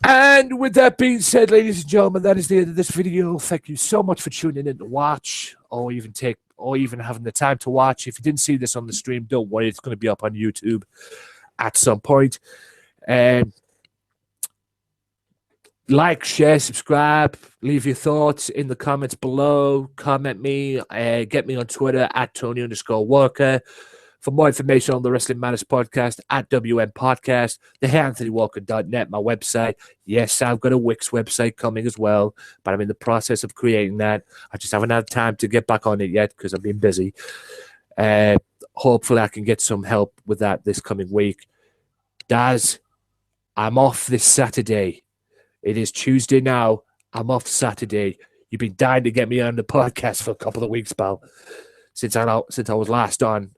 And with that being said, ladies and gentlemen, that is the end of this video. Thank you so much for tuning in to watch, or even having the time to watch. If you didn't see this on the stream, don't worry, it's going to be up on YouTube at some point. And like, share, subscribe, leave your thoughts in the comments below. Comment me, get me on Twitter at Tony_Walker. For more information on the Wrestling Matters podcast, at WMPodcast, theAnthonyWalker.net, my website. Yes, I've got a Wix website coming as well, but I'm in the process of creating that. I just haven't had time to get back on it yet because I've been busy. Hopefully I can get some help with that this coming week. Daz, I'm off this Saturday. It is Tuesday now. I'm off Saturday. You've been dying to get me on the podcast for a couple of weeks, pal, since I was last on.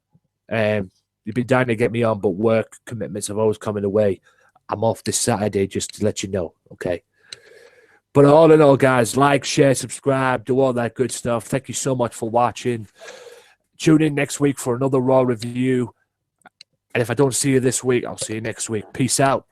You've been dying to get me on, but work commitments have always come in the way. I'm off this Saturday, just to let you know, okay? But all in all, guys, like, share, subscribe, do all that good stuff. Thank you so much for watching. Tune in next week for another Raw review. And if I don't see you this week, I'll see you next week. Peace out.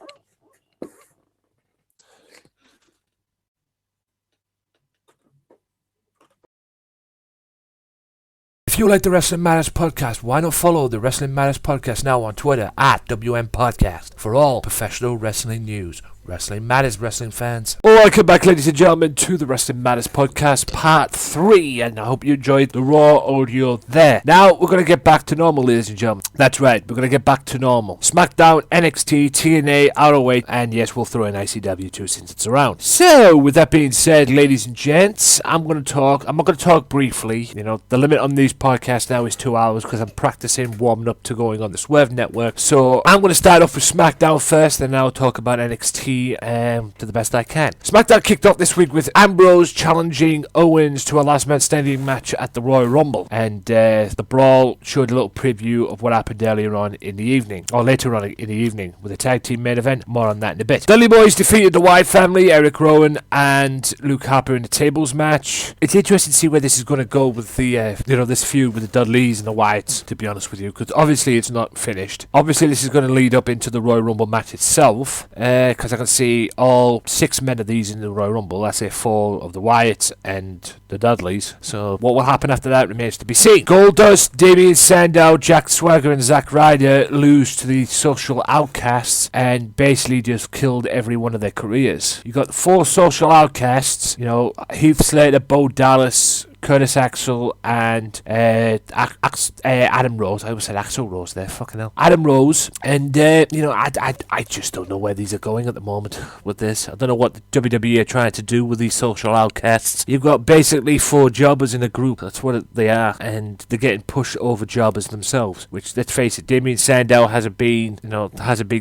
If you like the Wrestling Matters podcast, why not follow the Wrestling Matters podcast now on Twitter at WMPodcast for all professional wrestling news. Wrestling Matters, wrestling fans. Welcome back, ladies and gentlemen, to the Wrestling Matters podcast part 3, and I hope you enjoyed the Raw audio there. Now, we're going to get back to normal, ladies and gentlemen. That's right, we're going to get back to normal. Smackdown, NXT, TNA, ROH, and yes, we'll throw in ICW too since it's around. So, with that being said, ladies and gents, I'm not going to talk briefly. You know, the limit on these podcasts now is 2 hours because I'm practicing warming up to going on the Swerve network. So, I'm going to start off with Smackdown first, and then I'll talk about NXT to the best I can. Smackdown kicked off this week with Ambrose challenging Owens to a last man standing match at the Royal Rumble, and the brawl showed a little preview of what happened earlier on in the evening, or later on in the evening, with a tag team main event. More on that in a bit. Dudley Boys defeated the Wyatt family, Eric Rowan and Luke Harper in the tables match. It's interesting to see where this is going to go with the this feud with the Dudleys and the Wyatts, to be honest with you, because obviously it's not finished. Obviously this is going to lead up into the Royal Rumble match itself, because I can see all 6 men of these in the Royal Rumble. I say 4 of the Wyatts and the Dudleys. So what will happen after that remains to be seen. Goldust, Damien Sandow, Jack Swagger and Zack Ryder lose to the Social Outcasts and basically just killed every one of their careers. You got 4 Social Outcasts, Heath Slater, Bo Dallas, Curtis Axel and Adam Rose. I almost said Axel Rose there, fucking hell. Adam Rose. And, I just don't know where these are going at the moment with this. I don't know what the WWE are trying to do with these Social Outcasts. You've got basically 4 jobbers in a group. That's what they are. And they're getting pushed over jobbers themselves, which, let's face it, Damien Sandow hasn't been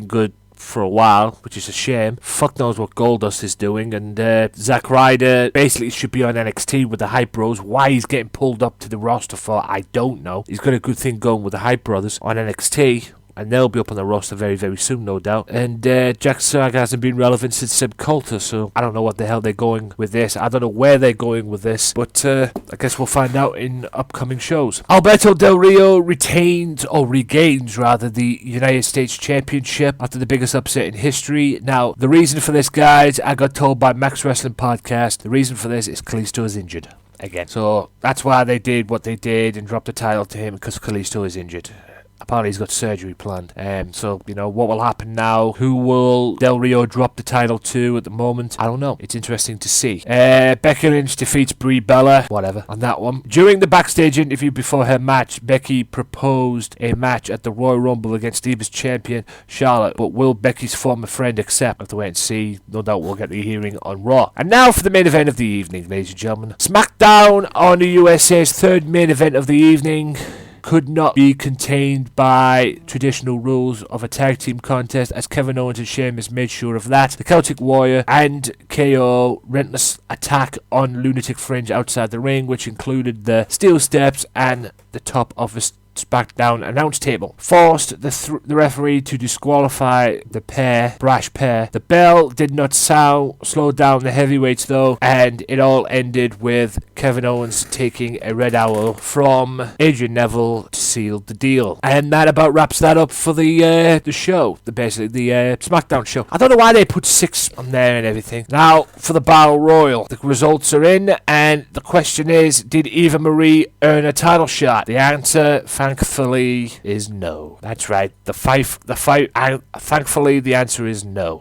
good for a while, which is a shame. Fuck knows what Goldust is doing, and Zack Ryder basically should be on NXT with the Hype Bros. Why he's getting pulled up to the roster for, I don't know. He's got a good thing going with the Hype Brothers on NXT, and they'll be up on the roster very, very soon, no doubt. And Jack Saga hasn't been relevant since Seb Coulter, so I don't know what the hell they're going with this. I don't know where they're going with this, but I guess we'll find out in upcoming shows. Alberto Del Rio regains the United States Championship after the biggest upset in history. Now, the reason for this, guys, I got told by Max Wrestling Podcast, the reason for this is Kalisto is injured again. So that's why they did what they did and dropped the title to him, because Kalisto is injured. Apparently he's got surgery planned. So, what will happen now? Who will Del Rio drop the title to at the moment? I don't know. It's interesting to see. Becky Lynch defeats Brie Bella. Whatever on that one. During the backstage interview before her match, Becky proposed a match at the Royal Rumble against Divas champion Charlotte. But will Becky's former friend accept? Have to wait and see. No doubt we'll get the hearing on Raw. And now for the main event of the evening, ladies and gentlemen. Smackdown on the USA's third main event of the evening could not be contained by traditional rules of a tag team contest, as Kevin Owens and Sheamus made sure of that. The Celtic Warrior and KO relentless attack on Lunatic Fringe outside the ring, which included the steel steps and the top of the Smackdown announce table, forced the referee to disqualify the brash pair. The bell did not slow down the heavyweights though, and it all ended with Kevin Owens taking a red owl from Adrian Neville to seal the deal. And that about wraps that up for the show, the Smackdown show. I don't know why they put 6 on there and everything. Now for the Battle Royal, the results are in, and the question is, did Eva Marie earn a title shot? The answer, thankfully, is no. That's right. Thankfully, the answer is no.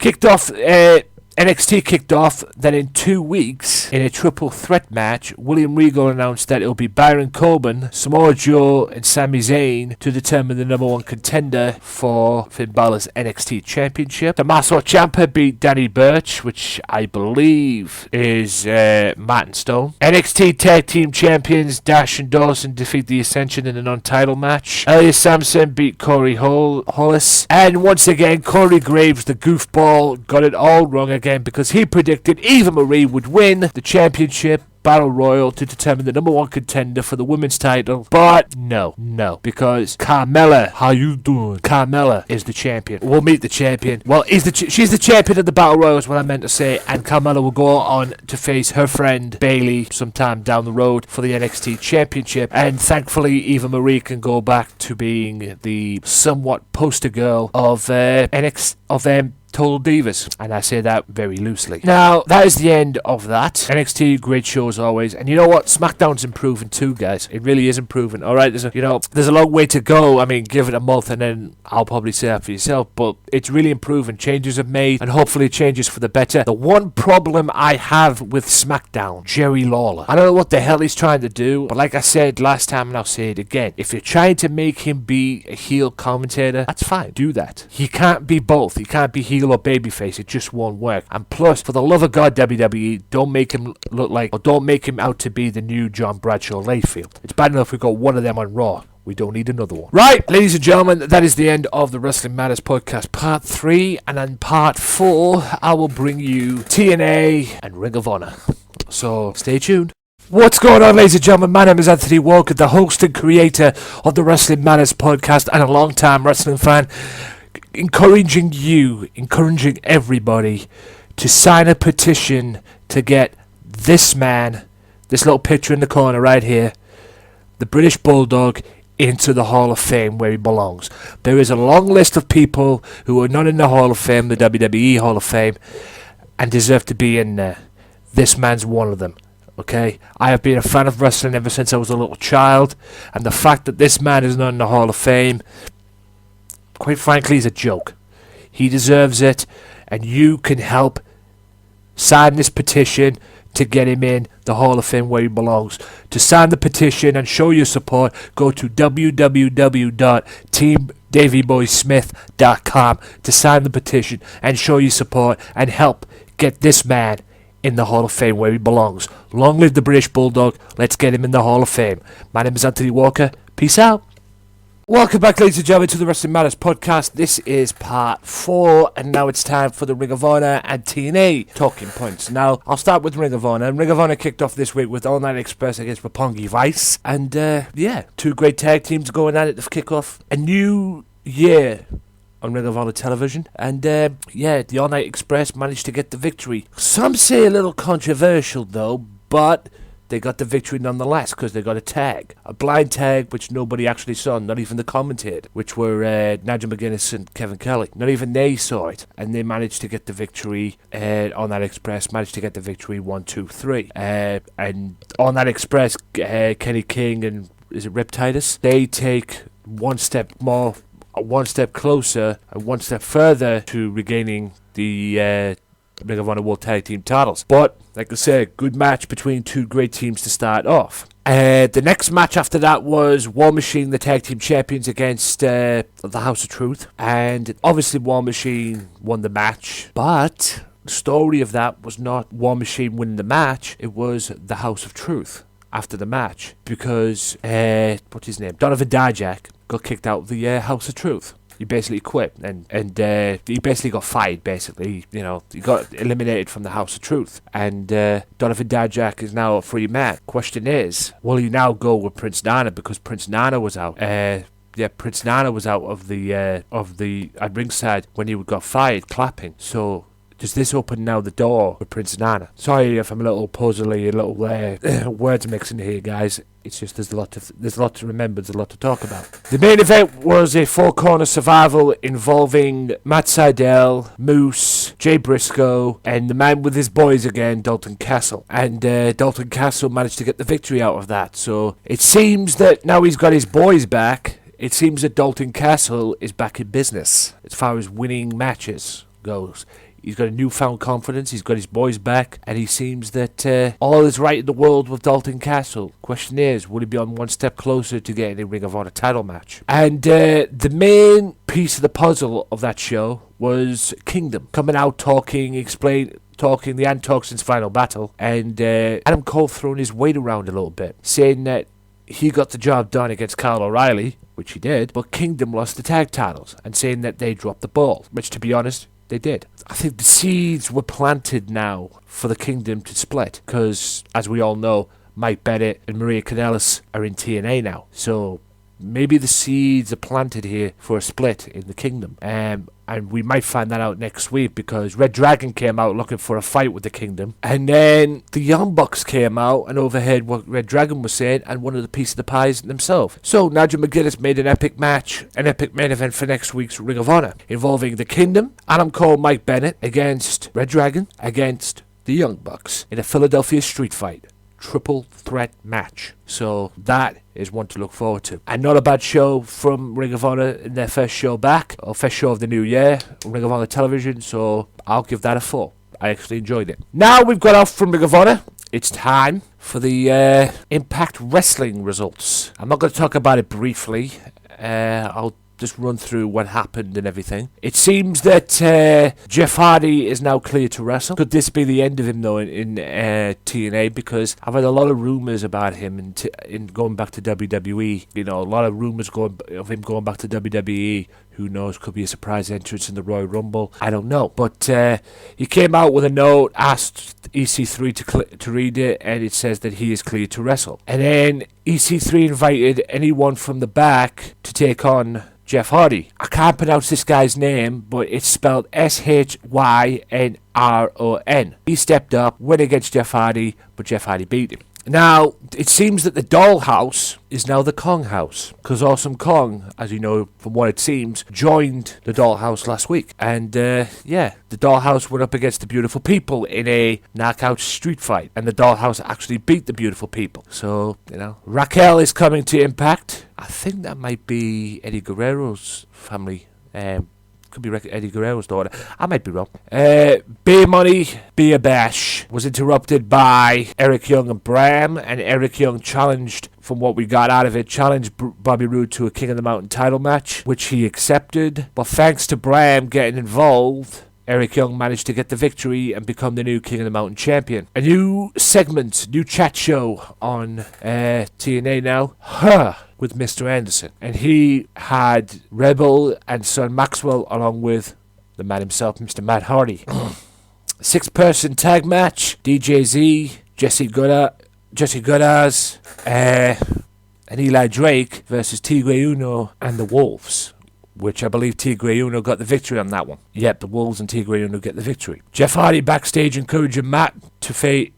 NXT kicked off, then in 2 weeks, in a triple threat match, William Regal announced that it'll be Baron Corbin, Samoa Joe, and Sami Zayn to determine the number 1 contender for Finn Balor's NXT Championship. Tommaso Ciampa beat Danny Burch, which I believe is Matt and Stone. NXT Tag Team Champions Dash and Dawson defeat the Ascension in a non-title match. Elias Sampson beat Corey Hollis. And once again, Corey Graves, the goofball, got it all wrong again, because he predicted Eva Marie would win the championship Battle Royal to determine the number 1 contender for the women's title. But no, because Carmella, how you doing? Carmella is the champion. We'll meet the champion. Well, she's the champion of the Battle Royal is what I meant to say, and Carmella will go on to face her friend Bayley sometime down the road for the NXT championship. And thankfully, Eva Marie can go back to being the somewhat poster girl of Total Divas, and I say that very loosely. Now, that is the end of that. NXT, great show as always, and you know what? SmackDown's improving too, guys. It really is improving. Alright, there's a long way to go. I mean, give it a month and then I'll probably say that for yourself, but it's really improving. Changes have made, and hopefully changes for the better. The one problem I have with SmackDown, Jerry Lawler. I don't know what the hell he's trying to do, but like I said last time, and I'll say it again, if you're trying to make him be a heel commentator, that's fine. Do that. He can't be both. He can't be heel or babyface. It just won't work. And plus, for the love of God, WWE, don't make him out to be the new John Bradshaw Layfield. It's bad enough we got one of them on Raw. We don't need another one. Right, ladies and gentlemen, that is the end of the Wrestling Matters podcast part 3, and in part 4, I will bring you TNA and Ring of Honor. So, stay tuned. What's going on, ladies and gentlemen? My name is Anthony Walker, the host and creator of the Wrestling Matters podcast, and a long-time wrestling fan. Encouraging everybody to sign a petition to get this man, this little picture in the corner right here, the British Bulldog, into the Hall of Fame where he belongs. There is a long list of people who are not in the Hall of Fame, the WWE Hall of Fame, and deserve to be in there. This man's one of them. Okay, I have been a fan of wrestling ever since I was a little child, and the fact that this man is not in the Hall of Fame, quite frankly, is a joke. He deserves it, and you can help sign this petition to get him in the Hall of Fame where he belongs. To sign the petition and show your support, go to www.teamdavyboysmith.com to sign the petition and show your support and help get this man in the Hall of Fame where he belongs. Long live the British Bulldog. Let's get him in the Hall of Fame. My name is Anthony Walker. Peace out. Welcome back, ladies and gentlemen, to the Wrestling Matters podcast. This is part 4, and now it's time for the Ring of Honor and TNA talking points. Now, I'll start with Ring of Honor. Ring of Honor kicked off this week with All Night Express against Roppongi Vice. And, 2 great tag teams going at it to kick off a new year on Ring of Honor television, and the All Night Express managed to get the victory. Some say a little controversial though, but they got the victory nonetheless because they got a blind tag which nobody actually saw, not even the commentator, which were Nigel McGuinness and Kevin Kelly. Not even they saw it, and they managed to get the victory. On that Express managed to get the victory 1-2-3, and on that Express, Kenny King and is it Rip Titus? They take one step closer and one step further to regaining the Ring of Honor World Tag Team titles. But, like I said, good match between two great teams to start off. The next match after that was War Machine, the Tag Team Champions, against the House of Truth. And obviously War Machine won the match, but the story of that was not War Machine winning the match, it was the House of Truth after the match. Because, what's his name? Donovan Dijak got kicked out of the House of Truth. He basically quit, and he basically got fired, basically. He got eliminated from the House of Truth. And Donovan Dijak is now a free man. Question is, will he now go with Prince Nana, because Prince Nana was out? Prince Nana was out of the at ringside when he got fired, clapping. So does this open now the door for Prince Nana? Sorry if I'm a little puzzly, a little words mixing here, guys. It's just there's a lot to remember, there's a lot to talk about. The main event was a four-corner survival involving Matt Sydal, Moose, Jay Briscoe, and the man with his boys again, Dalton Castle. And Dalton Castle managed to get the victory out of that. So it seems that now he's got his boys back, it seems that Dalton Castle is back in business as far as winning matches goes. He's got a newfound confidence, he's got his boys back, and he seems that all is right in the world with Dalton Castle. Question is, will he be on one step closer to getting a Ring of Honor title match? And the main piece of the puzzle of that show was Kingdom coming out talking the Antoxin's final battle, and Adam Cole throwing his weight around a little bit, saying that he got the job done against Kyle O'Reilly, which he did, but Kingdom lost the tag titles, and saying that they dropped the ball, which, to be honest, they did. I think the seeds were planted now for the Kingdom to split, because, as we all know, Mike Bennett and Maria Kanellis are in TNA now. So maybe the seeds are planted here for a split in the Kingdom. And we might find that out next week, because Red Dragon came out looking for a fight with the Kingdom. And then the Young Bucks came out and overheard what Red Dragon was saying and wanted a piece of the pies themselves. So Nigel McGuinness made an epic match, an epic main event for next week's Ring of Honor, involving the Kingdom, Adam Cole, Mike Bennett, against Red Dragon, against the Young Bucks, in a Philadelphia street fight. Triple threat match. So that is one to look forward to. And not a bad show from Ring of Honor in their first show back, or first show of the new year, Ring of Honor television, so I'll give that a 4. I actually enjoyed it. Now we've got off from Ring of Honor, it's time for the Impact Wrestling results. I'm not going to talk about it briefly, I'll just run through what happened and everything. It seems that Jeff Hardy is now clear to wrestle. Could this be the end of him though in TNA? Because I've had a lot of rumours about him in going back to WWE. A lot of rumours of him going back to WWE. Who knows? Could be a surprise entrance in the Royal Rumble. I don't know. But he came out with a note, asked EC3 to read it, and it says that he is clear to wrestle. And then EC3 invited anyone from the back to take on Jeff Hardy. I can't pronounce this guy's name, but it's spelled Shynron. He stepped up, went against Jeff Hardy, but Jeff Hardy beat him. Now, it seems that the Dollhouse is now the Kong House, because Awesome Kong, as you know from what it seems, joined the Dollhouse last week. And the Dollhouse went up against the Beautiful People in a knockout street fight, and the Dollhouse actually beat the Beautiful People. So, Raquel is coming to Impact. I think that might be Eddie Guerrero's family. Could be Eddie Guerrero's daughter. I might be wrong. Beer Money, Beer Bash was interrupted by Eric Young and Bram, and Eric Young challenged, from what we got out of it, challenged Bobby Roode to a King of the Mountain title match, which he accepted. But thanks to Bram getting involved, Eric Young managed to get the victory and become the new King of the Mountain champion. A new segment, new chat show on TNA now. With Mr. Anderson. And he had Rebel and Son Maxwell along with the man himself, Mr. Matt Hardy. 6-person tag match. DJ Z, Jesse Goodaz, and Eli Drake versus Tigre Uno and the Wolves. which I believe Tigre Uno got the victory on that one. Yep, the Wolves and Tigre Uno get the victory. Jeff Hardy backstage encouraging Matt to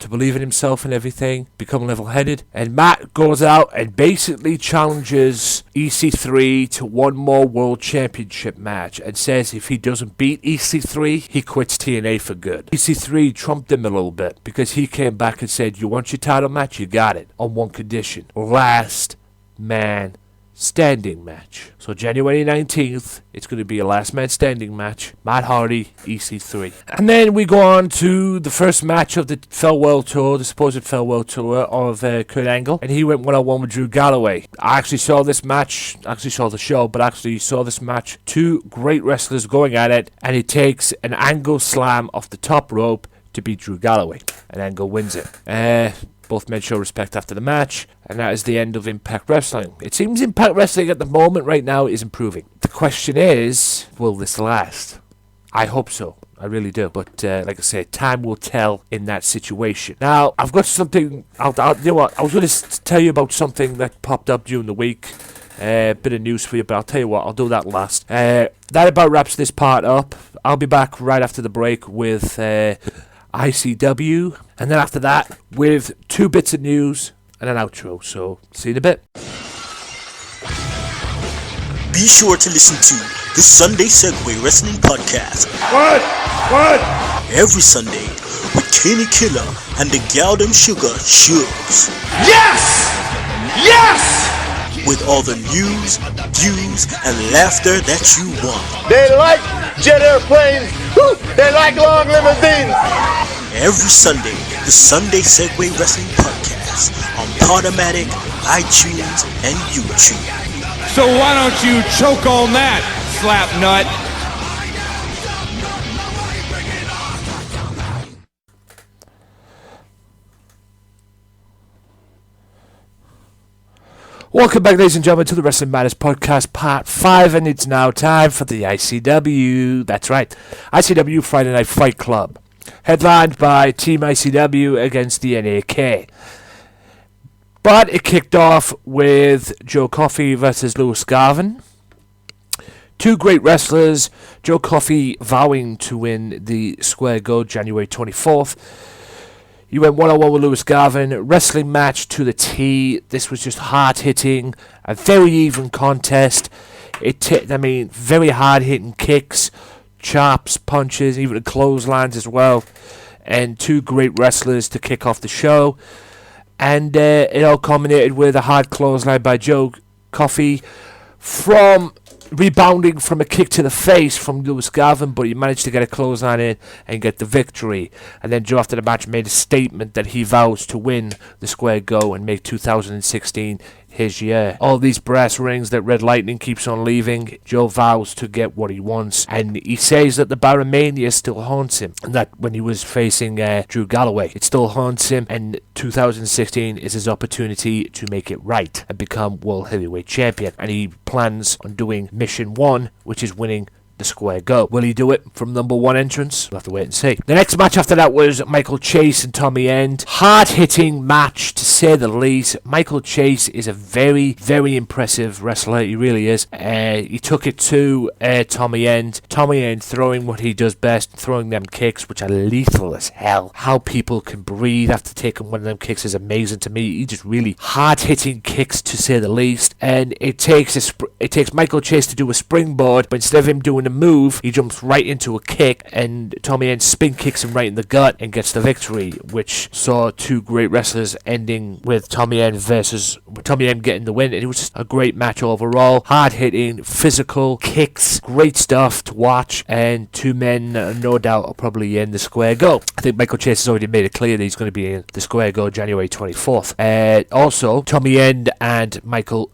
believe in himself and everything, become level-headed. And Matt goes out and basically challenges EC3 to one more World Championship match and says if he doesn't beat EC3, he quits TNA for good. EC3 trumped him a little bit because he came back and said, you want your title match? You got it. On one condition. Last man standing match. So January 19th, it's going to be a last man standing match. Matt Hardy, EC3. And then we go on to the first match of the farewell tour, the supposed farewell tour of Kurt Angle. And he went one-on-one with Drew Galloway. I actually saw this match, saw the show, but actually saw this match. Two great wrestlers going at it, and he takes an Angle slam off the top rope to beat Drew Galloway. And Angle wins it. Both men show respect after the match, and that is the end of Impact Wrestling. It seems Impact Wrestling at the moment right now is improving. The question is, will this last? I hope so. I really do. But like I said, time will tell in that situation. Now, I've got something. You know what? I was going to tell you about something that popped up during the week. Bit of news for you, but I'll tell you what. I'll do that last. That about wraps this part up. I'll be back right after the break with ICW, and then after that with 2 bits of news and an outro. So see you in a bit. Be sure to listen to the Sunday Segway Wrestling Podcast. What? Every Sunday with Kenny Killer and the Galdem Sugar Shubs. Yes! Yes! With all the news, views, and laughter that you want. They like jet airplanes. Woo! They like long limousines. Every Sunday, the Sunday Segway Wrestling Podcast on Podomatic, iTunes, and YouTube. So why don't you choke on that, slap nut? Welcome back, ladies and gentlemen, to the Wrestling Matters Podcast Part 5, and it's now time for the ICW. That's right, ICW Friday Night Fight Club, headlined by Team ICW against the NAK. But it kicked off with Joe Coffey versus Lewis Garvin. Two great wrestlers, Joe Coffey vowing to win the Square Go January 24th. He went one-on-one with Lewis Garvin. Wrestling match to the T. This was just hard-hitting. A very even contest. Very hard-hitting kicks, chops, punches, even clotheslines as well. And two great wrestlers to kick off the show. And it all culminated with a hard clothesline by Joe Coffey from rebounding from a kick to the face from Lewis Garvin, but he managed to get a clothesline in and get the victory. And then Joe, after the match, made a statement that he vows to win the Square Go and make 2016 his year. All these brass rings that Red Lightning keeps on leaving, Joe vows to get what he wants. And he says that the Baronmania still haunts him, and that when he was facing Drew Galloway, it still haunts him, and 2016 is his opportunity to make it right and become World Heavyweight Champion. And he plans on doing Mission 1, which is winning the Square Go. Will he do it from number 1 entrance? We'll have to wait and see. The next match after that was Michael Chase and Tommy End. Hard-hitting match, to say the least. Michael Chase is a very, very impressive wrestler. He really is. He took it to Tommy End. Tommy End throwing what he does best, throwing them kicks, which are lethal as hell. How people can breathe after taking one of them kicks is amazing to me. He just really hard-hitting kicks, to say the least. And it takes Michael Chase to do a springboard, but instead of him doing a move, he jumps right into a kick, and Tommy End spin kicks him right in the gut and gets the victory, which saw two great wrestlers ending with Tommy End getting the win. And it was just a great match overall. Hard hitting, physical kicks, great stuff to watch, and two men no doubt are probably in the Square Go. I think Michael Chase has already made it clear that he's going to be in the Square Go January 24th. Also, Tommy End and Michael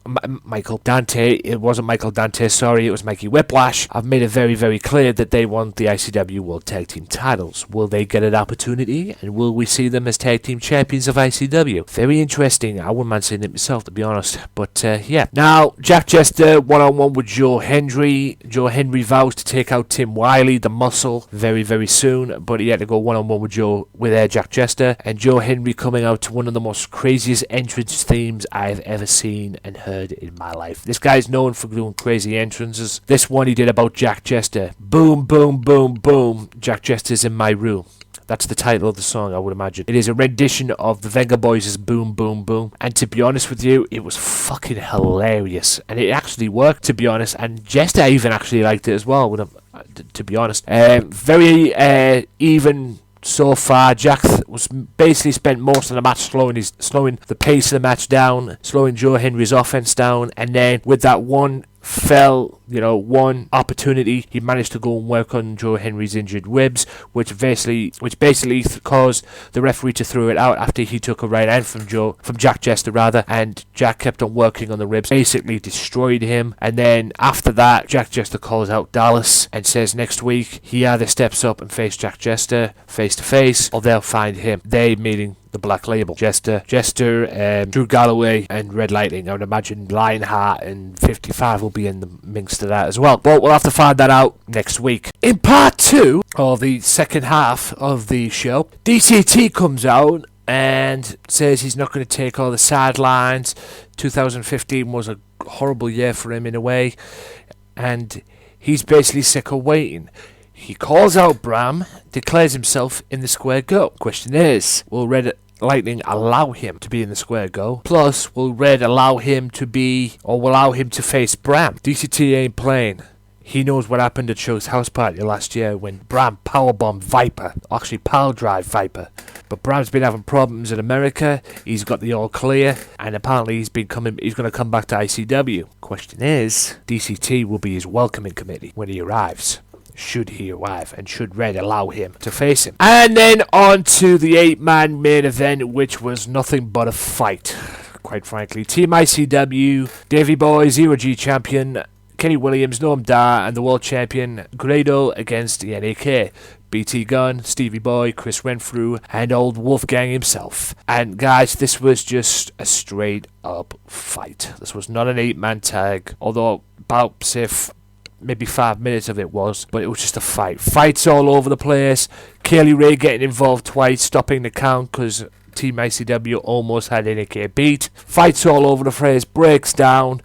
Dante, it wasn't Michael Dante, sorry, it was Mikey Whiplash. I've made it very, very clear that they want the ICW World Tag Team titles. Will they get an opportunity, and will we see them as Tag Team Champions of ICW? Very interesting. I wouldn't mind seeing it myself, to be honest. But, yeah. Now, Jack Jester, one-on-one with Joe Hendry. Joe Hendry vows to take out Tim Wiley, the Muscle, very, very soon. But he had to go one-on-one with Jack Jester. And Joe Hendry coming out to one of the most craziest entrance themes I've ever seen and heard in my life. This guy's known for doing crazy entrances. This one he did about Jack Jester. Boom, boom, boom, boom. Jack Jester's in my room. That's the title of the song, I would imagine. It is a rendition of the Venga Boys' Boom Boom Boom. And to be honest with you, it was fucking hilarious. And it actually worked, to be honest. And Jester even actually liked it as well, to be honest. Very even so far. Jack was basically spent most of the match slowing the pace of the match down, slowing Joe Hendry's offense down. And then with that one opportunity, he managed to go and work on Joe Hendry's injured ribs, which basically caused the referee to throw it out after he took a right hand from Jack Jester rather, and Jack kept on working on the ribs, basically destroyed him. And then after that, Jack Jester calls out Dallas and says next week he either steps up and face Jack Jester face to face, or they'll find him. They meaning the Black Label. Jester, Drew Galloway, and Red Lightning. I would imagine Lionheart and 55 will be in the mix to that as well. But we'll have to find that out next week. In part 2 of the second half of the show, DCT comes out and says he's not going to take all the sidelines. 2015 was a horrible year for him in a way, and he's basically sick of waiting. He calls out Bram, declares himself in the square go. Question is, will Red Lightning allow him to be in the square go? Plus, will Red allow him to face Bram? DCT ain't playing. He knows what happened at Show's house party last year when Bram powerbombed Viper. Actually, power drive Viper. But Bram's been having problems in America. He's got the all clear, and apparently he's going to come back to ICW. Question is, DCT will be his welcoming committee when he arrives. Should he arrive, and should Red allow him to face him. And then on to the 8-man main event, which was nothing but a fight, quite frankly. Team ICW, Davey Boy, 0G champion, Kenny Williams, Noam Dar, and the world champion, Grado against the NAK. BT Gunn, Stevie Boy, Chris Renfrew, and old Wolfgang himself. And guys, this was just a straight up fight. This was not an 8-man tag, although about, say, maybe 5 minutes of it was, but it was just a fight. Fights all over the place. Kaylee Ray getting involved twice, stopping the count because Team ICW almost had NAK beat. Fights all over the place, breaks down.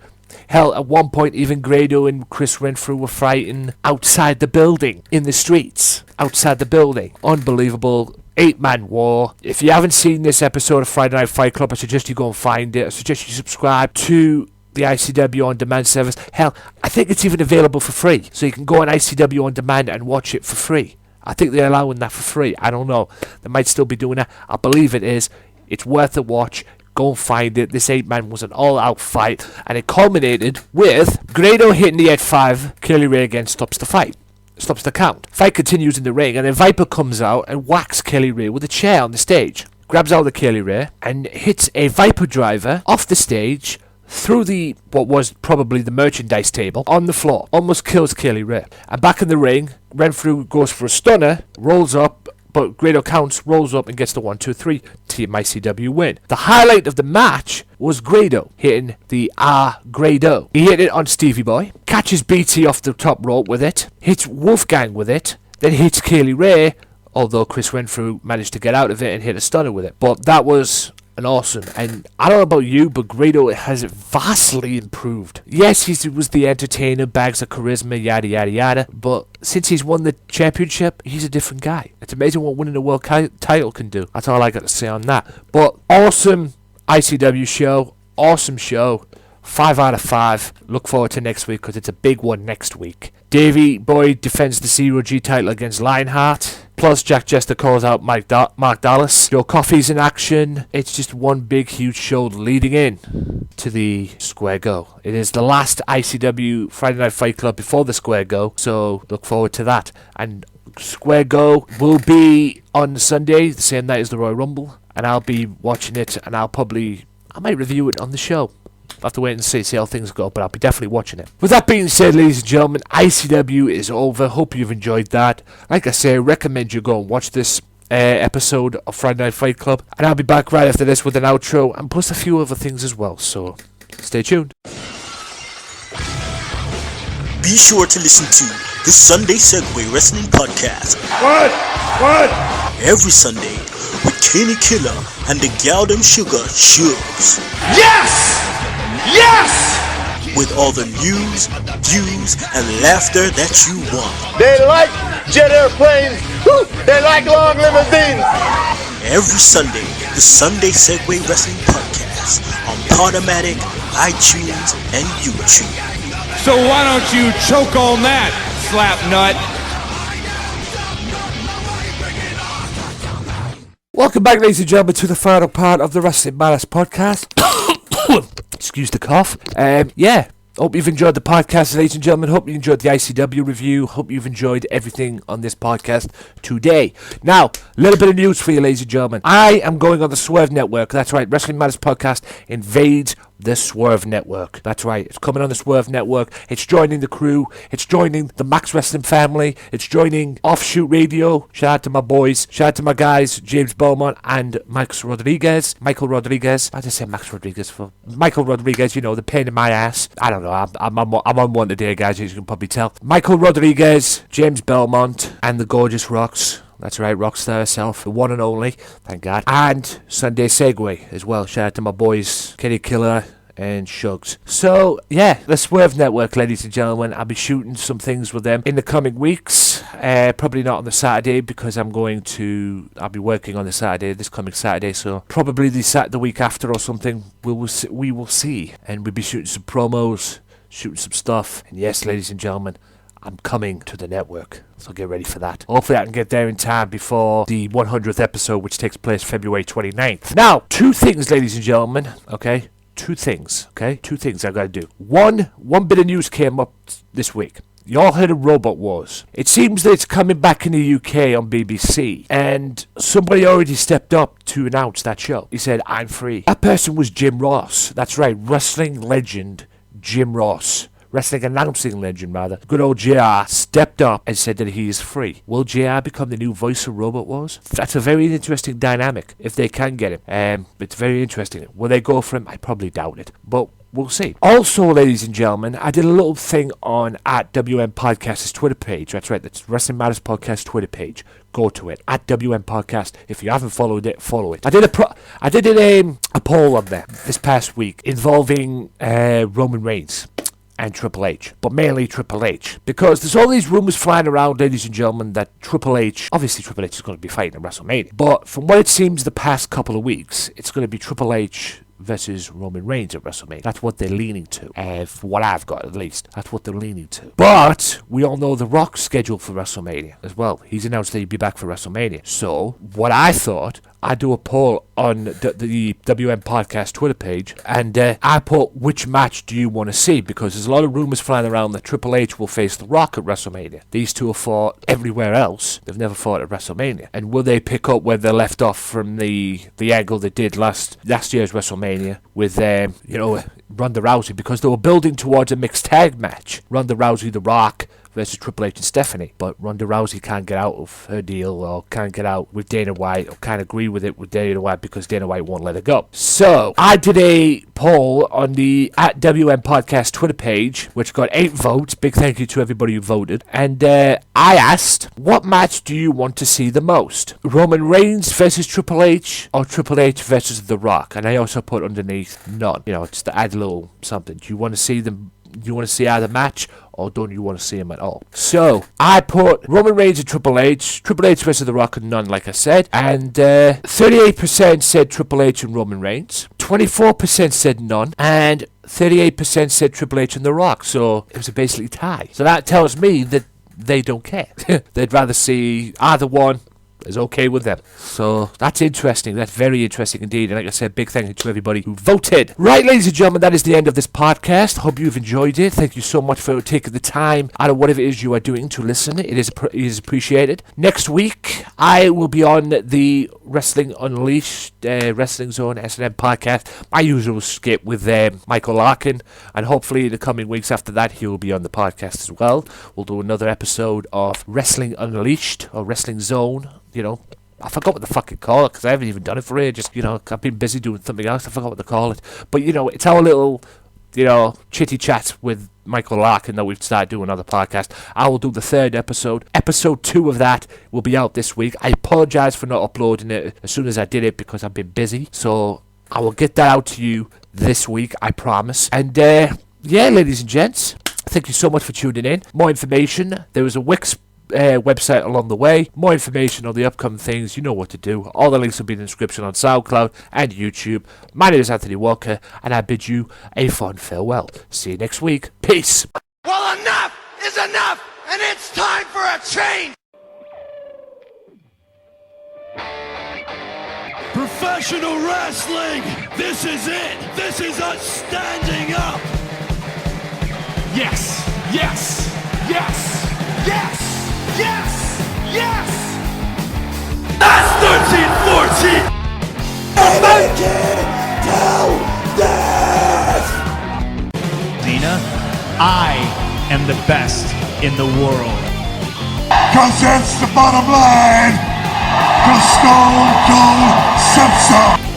Hell, at one point even Grado and Chris Renfrew were fighting outside the building, in the streets, outside the building. Unbelievable. 8-man war. If you haven't seen this episode of Friday Night Fight Club, I suggest you go and find it. I suggest you subscribe to the ICW On Demand service. Hell, I think it's even available for free. So you can go on ICW On Demand and watch it for free. I think they're allowing that for free. I don't know. They might still be doing that. I believe it is. It's worth a watch. Go and find it. This 8-man was an all-out fight, and it culminated with Grado hitting the 8-5. Kaylee Ray again stops the fight. Stops the count. Fight continues in the ring, and then Viper comes out and whacks Kaylee Ray with a chair on the stage. Grabs out the Kaylee Ray and hits a Viper driver off the stage through what was probably the merchandise table on the floor. Almost kills Kaylee Ray. And back in the ring, Renfrew goes for a stunner, rolls up, but Grado counts, rolls up and gets the 1-2-3. Team ICW win. The highlight of the match was Grado hitting the Grado. He hit it on Stevie Boy, catches BT off the top rope with it, hits Wolfgang with it, then hits Kaylee Ray, although Chris Renfrew managed to get out of it and hit a stunner with it. But that was an awesome, and I don't know about you, but Grado has vastly improved. Yes, he was the entertainer, bags of charisma, yada yada yada, but since he's won the championship, he's a different guy. It's amazing what winning a world title can do. That's all I got to say on that. But awesome ICW show, awesome show, 5 out of 5. Look forward to next week because it's a big one next week. Davey Boy defends the 0G title against Lionheart. Plus, Jack Jester calls out Mark Dallas. Joe Coffey's in action. It's just one big, huge show leading in to the Square Go. It is the last ICW Friday Night Fight Club before the Square Go, so look forward to that. And Square Go will be on Sunday, the same night as the Royal Rumble, and I'll be watching it, and I might review it on the show. I'll have to wait and see how things go, but I'll be definitely watching it. With that being said, ladies and gentlemen, ICW is over. Hope you've enjoyed that. Like I say, I recommend you go and watch this episode of Friday Night Fight Club, and I'll be back right after this with an outro, and plus a few other things as well, so stay tuned. Be sure to listen to the Sunday Segway Wrestling Podcast. What? Every Sunday with Kenny Killer and the Galdem Sugar Shugs. Yes! With all the news, views, and laughter that you want. They like jet airplanes. Woo! They like long limousines. Every Sunday, the Sunday Segway Wrestling Podcast on Podomatic, iTunes, and YouTube. So why don't you choke on that, slap nut? Welcome back, ladies and gentlemen, to the final part of the Wrestlingmatters podcast. Excuse the cough. Hope you've enjoyed the podcast, ladies and gentlemen. Hope you enjoyed the ICW review. Hope you've enjoyed everything on this podcast today. Now, a little bit of news for you, ladies and gentlemen. I am going on the Swerve Network. That's right, Wrestling Matters Podcast invades the Swerve Network. That's right, it's coming on the Swerve Network. It's joining the crew. It's joining the Max Wrestling family. It's joining Offshoot Radio. Shout out to my boys. Shout out to my guys, James Beaumont and Michael Rodriguez. I just say Max Rodriguez for Michael Rodriguez, you know, the pain in my ass. I don't know, I'm on one today, guys, as you can probably tell. Michael Rodriguez, James Belmont, and the gorgeous Rox. That's right, Rockstar herself, the one and only, thank God. And Sunday Segway as well. Shout out to my boys, Kenny Killer and Shugs. So, yeah, the Swerve Network, ladies and gentlemen. I'll be shooting some things with them in the coming weeks. Probably not on the Saturday because I'll be working on the Saturday, this coming Saturday. So, probably the week after or something, we will see. And we'll be shooting some promos, shooting some stuff. And yes, ladies and gentlemen, I'm coming to the network, so get ready for that. Hopefully I can get there in time before the 100th episode, which takes place February 29th. Now, two things, ladies and gentlemen, okay? Two things I've got to do. One bit of news came up this week. You all heard of Robot Wars. It seems that it's coming back in the UK on BBC, and somebody already stepped up to announce that show. He said, I'm free. That person was Jim Ross. That's right, wrestling legend Jim Ross. Wrestling announcing legend, rather. Good old JR stepped up and said that he is free. Will JR become the new voice of Robot Wars? That's a very interesting dynamic, if they can get him. It's very interesting. Will they go for him? I probably doubt it, but we'll see. Also, ladies and gentlemen, I did a little thing on at WMPodcast's Twitter page. That's right, that's Wrestling Matters Podcast Twitter page. Go to it, at WMPodcast. If you haven't followed it, follow it. I did a poll on there this past week involving Roman Reigns and Triple H, but mainly Triple H, because there's all these rumours flying around, ladies and gentlemen, that obviously Triple H is going to be fighting at WrestleMania, but from what it seems the past couple of weeks, it's going to be Triple H versus Roman Reigns at WrestleMania. That's what they're leaning to, for what I've got at least. That's what they're leaning to. But we all know The Rock's scheduled for WrestleMania as well. He's announced that he'd be back for WrestleMania. So what I thought, I'd do a poll on the WM Podcast Twitter page, and I put, which match do you want to see? Because there's a lot of rumours flying around that Triple H will face The Rock at WrestleMania. These two have fought everywhere else. They've never fought at WrestleMania. And will they pick up where they left off from the angle they did last year's WrestleMania with, Ronda Rousey? Because they were building towards a mixed tag match. Ronda Rousey, The Rock versus Triple H and Stephanie, but Ronda Rousey can't get out of her deal, or can't get out with Dana White, or can't agree with it with Dana White because Dana White won't let her go. So I did a poll on the at WM Podcast Twitter page, which got 8 votes. Big thank you to everybody who voted. And I asked, what match do you want to see the most? Roman Reigns versus Triple H, or Triple H versus The Rock? And I also put underneath none, just to add a little something. Do you want to see them? Do you want to see either match, or don't you want to see them at all? So I put Roman Reigns and Triple H versus The Rock, and none, like I said. And 38% said Triple H and Roman Reigns, 24% said none, and 38% said Triple H and The Rock. So it was a basically tie. So that tells me that they don't care. They'd rather see either one is okay with them. So that's interesting. That's very interesting indeed. And like I said, big thank you to everybody who voted. Right, ladies and gentlemen, that is the end of this podcast. Hope you've enjoyed it. Thank you so much for taking the time out of whatever it is you are doing to listen. It is appreciated. Next week, I will be on the Wrestling Unleashed, Wrestling Zone S&M podcast. My usual skip with Michael Larkin. And hopefully in the coming weeks after that, he will be on the podcast as well. We'll do another episode of Wrestling Unleashed or Wrestling Zone. You know, I forgot what the fuck you call it because I haven't even done it for ages. You know, I've been busy doing something else. I forgot what to call it. But, you know, it's our little, you know, chitty chat with Michael Larkin that we've started doing on the podcast. I will do the third episode. Episode 2 of that will be out this week. I apologise for not uploading it as soon as I did it because I've been busy. So I will get that out to you this week, I promise. And, yeah, ladies and gents, thank you so much for tuning in. More information, there is a Wix website along the way. More information on the upcoming things, you know what to do. All the links will be in the description on SoundCloud and YouTube. My name is Anthony Walker, and I bid you a fond farewell. See you next week. Peace. Well, enough is enough, and it's time for a change! Professional wrestling! This is it! This is us standing up! Yes, yes, yes, yes, yes, yes! That's 13-14! Cena, I am the best in the world. Cause that's the bottom line. Cause Stone Cold Simpson.